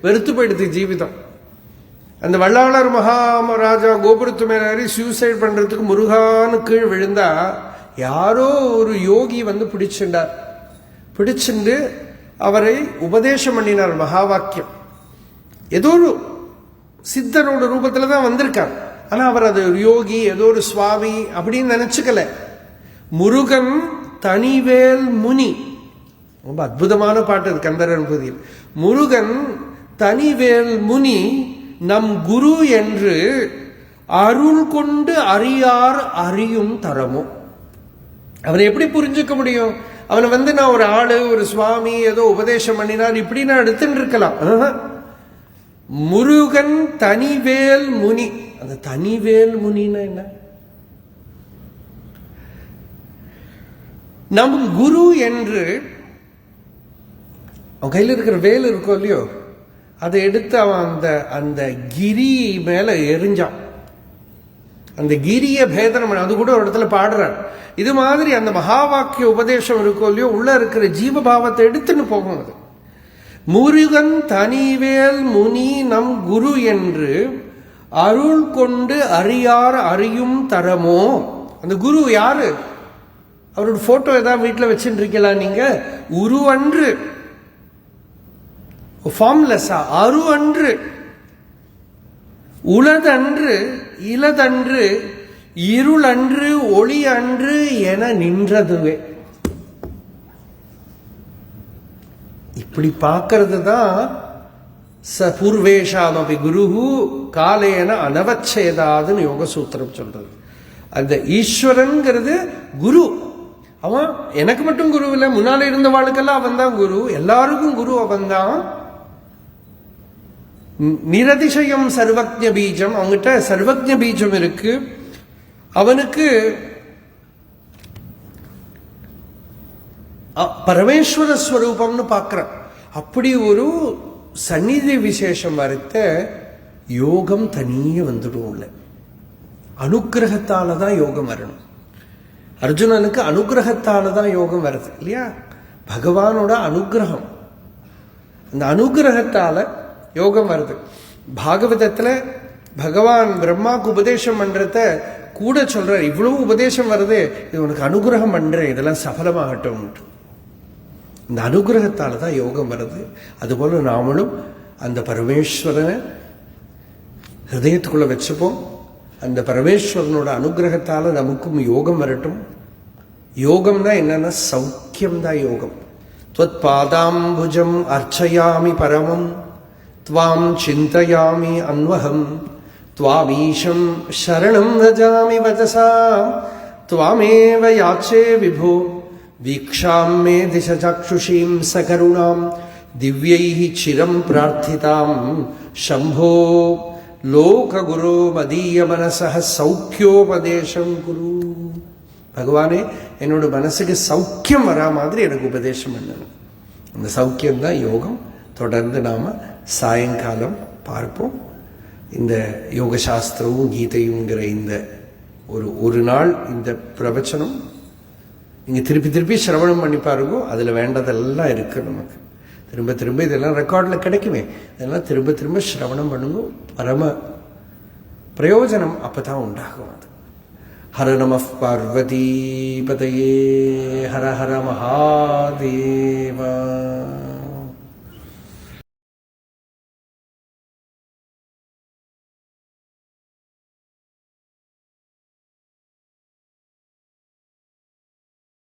வெறுத்து போயிடுது ஜீவிதம். அந்த வள்ளாளர் மகாராஜா கோபுரத்து மேலே சூசைட் பண்றதுக்கு முருகானு கீழ் விழுந்தா யாரோ ஒரு யோகி பிடிச்சுண்டார். பிடிச்சுண்டு அவரை உபதேசம் பண்ணினார் மகா வாக்கியம். ஏதோ ஒரு சித்தரோட ரூபத்துல தான் வந்திருக்கார். ஆனா அவர் அது ஒரு யோகி, ஏதோ ஒரு சுவாமி அப்படின்னு நினைச்சுக்கல. முருகன் தனிவேல் முனி, ரொம்ப அற்புதமான பாட்டு இது கந்தர் அனுபதியில். முருகன் தனிவேல் முனி நம் குரு என்று அருள் கொண்டு அறியார் அறியும் தரமோ. அவனை எப்படி புரிஞ்சுக்க முடியும்? அவனை நான் ஒரு ஆளு, ஒரு சுவாமி, ஏதோ உபதேசம் பண்ணினார் இப்படி நான் எடுத்துட்டு இருக்கலாம். முருகன் தனிவேல் முனி. அந்த தனிவேல் முனின்னா என்ன? நம் குரு என்று அவன் கையில் இருக்கிற வேல் இருக்கோ இல்லையோ, அதை எடுத்து அவன் அந்த கிரி மேல எரிஞ்சான். அந்த கிரிய பேதனம், அது கூட ஒரு இடத்துல பாடுறான். இது மாதிரி அந்த மகா வாக்கிய உபதேசம் இருக்கோ இல்லையோ, உள்ள இருக்கிற ஜீவபாவத்தை எடுத்துன்னு போகும். அது முருகன் தனிவேல் முனி நம் குரு என்று அருள் கொண்டு அறியார் அறியும் தரமோ. அந்த குரு யாரு? அவரோட போட்டோ ஏதாவது வீட்டில் வச்சுட்டு இருக்கலாம் நீங்க. உரு அன்று, ஃபார்ம்லெஸ்ஸா, அரு அன்று, உளதன்று இலதன்று, இருள் அன்று ஒளி அன்று என நின்றதுவே. இப்படி பார்க்கறது தான் பூர்வேஷாமபி குருஹு காலேன அனவச்சேதாதுன்னு யோக சூத்திரம் சொல்றது. அந்த ஈஸ்வரன்கிறது குரு. அவன் எனக்கு மட்டும் குரு இல்லை, முன்னால இருந்தவாளுக்கெல்லாம் அவன் தான் குரு, எல்லாருக்கும் குரு அவன் தான். நிரதிசயம் சர்வஜ்ஞ பீஜம், அவங்ககிட்ட சர்வஜ்ஞ பீஜம் இருக்கு. அவனுக்கு பரமேஸ்வர ஸ்வரூபம்னு பார்க்கிறான். அப்படி ஒரு சந்நிதி விசேஷம் வரைத்த யோகம் தனியே வந்துடும். அனுகிரகத்தால தான் யோகம் வரணும். அர்ஜுனனுக்கு அனுகிரகத்தால தான் யோகம் வருது இல்லையா? பகவானோட அனுகிரகம், அந்த அனுகிரகத்தால யோகம் வருது. பாகவதத்துல பகவான் பிரம்மாவுக்கு உபதேசம் பண்றத கூட சொல்ற, இவ்வளவு உபதேசம் வருது, இது உனக்கு அனுகிரகம் பண்றேன், இதெல்லாம் சஃலமாகட்டும். இந்த அனுகிரகத்தால தான் யோகம் வருது. அதுபோல நாமளும் அந்த பரமேஸ்வரனை ஹிருதயத்துக்குள்ள வச்சுப்போம். அந்த பரமேஸ்வரனோட அனுகிரகத்தால நமக்கும் யோகம் வரட்டும். யோகம்னா என்னன்னா சௌக்கியம் தான் யோகம். त्वत् पादाम्बुजम् अर्चयामि परमं त्वां चिन्तयामि अन्वहम् त्वामीशं शरणं व्रजामि वचसां त्वामेव याचे विभो वीक्षां मे दिशचक्षुषीं सकरुणां दिव्यैः चिरं प्रार्थितां शम्भो लोकगुरो मदीयमनसः सौख्योपदेशं कुरु. பகவானே, என்னோட மனசுக்கு சௌக்கியம் வரா மாதிரி எனக்கு உபதேசம் பண்ணணும். அந்த சௌக்கியம் தான் யோகம். தொடர்ந்து நாம் சாயங்காலம் பார்ப்போம். இந்த யோகசாஸ்திரமும் கீதையுங்கிற இந்த ஒரு நாள் இந்த பிரவச்சனம் நீங்கள் திருப்பி திருப்பி சிரவணம் பண்ணி பாருங்க. அதில் வேண்டதெல்லாம் இருக்குது நமக்கு. திரும்ப திரும்ப இதெல்லாம் ரெக்கார்டில் கிடைக்குமே, இதெல்லாம் திரும்ப திரும்ப சிரவணம் பண்ணுங்க. பரம பிரயோஜனம் அப்போ தான் உண்டாகும். அது ஹர நம பார்வதி பதையே ஹர ஹர மகாதேவா.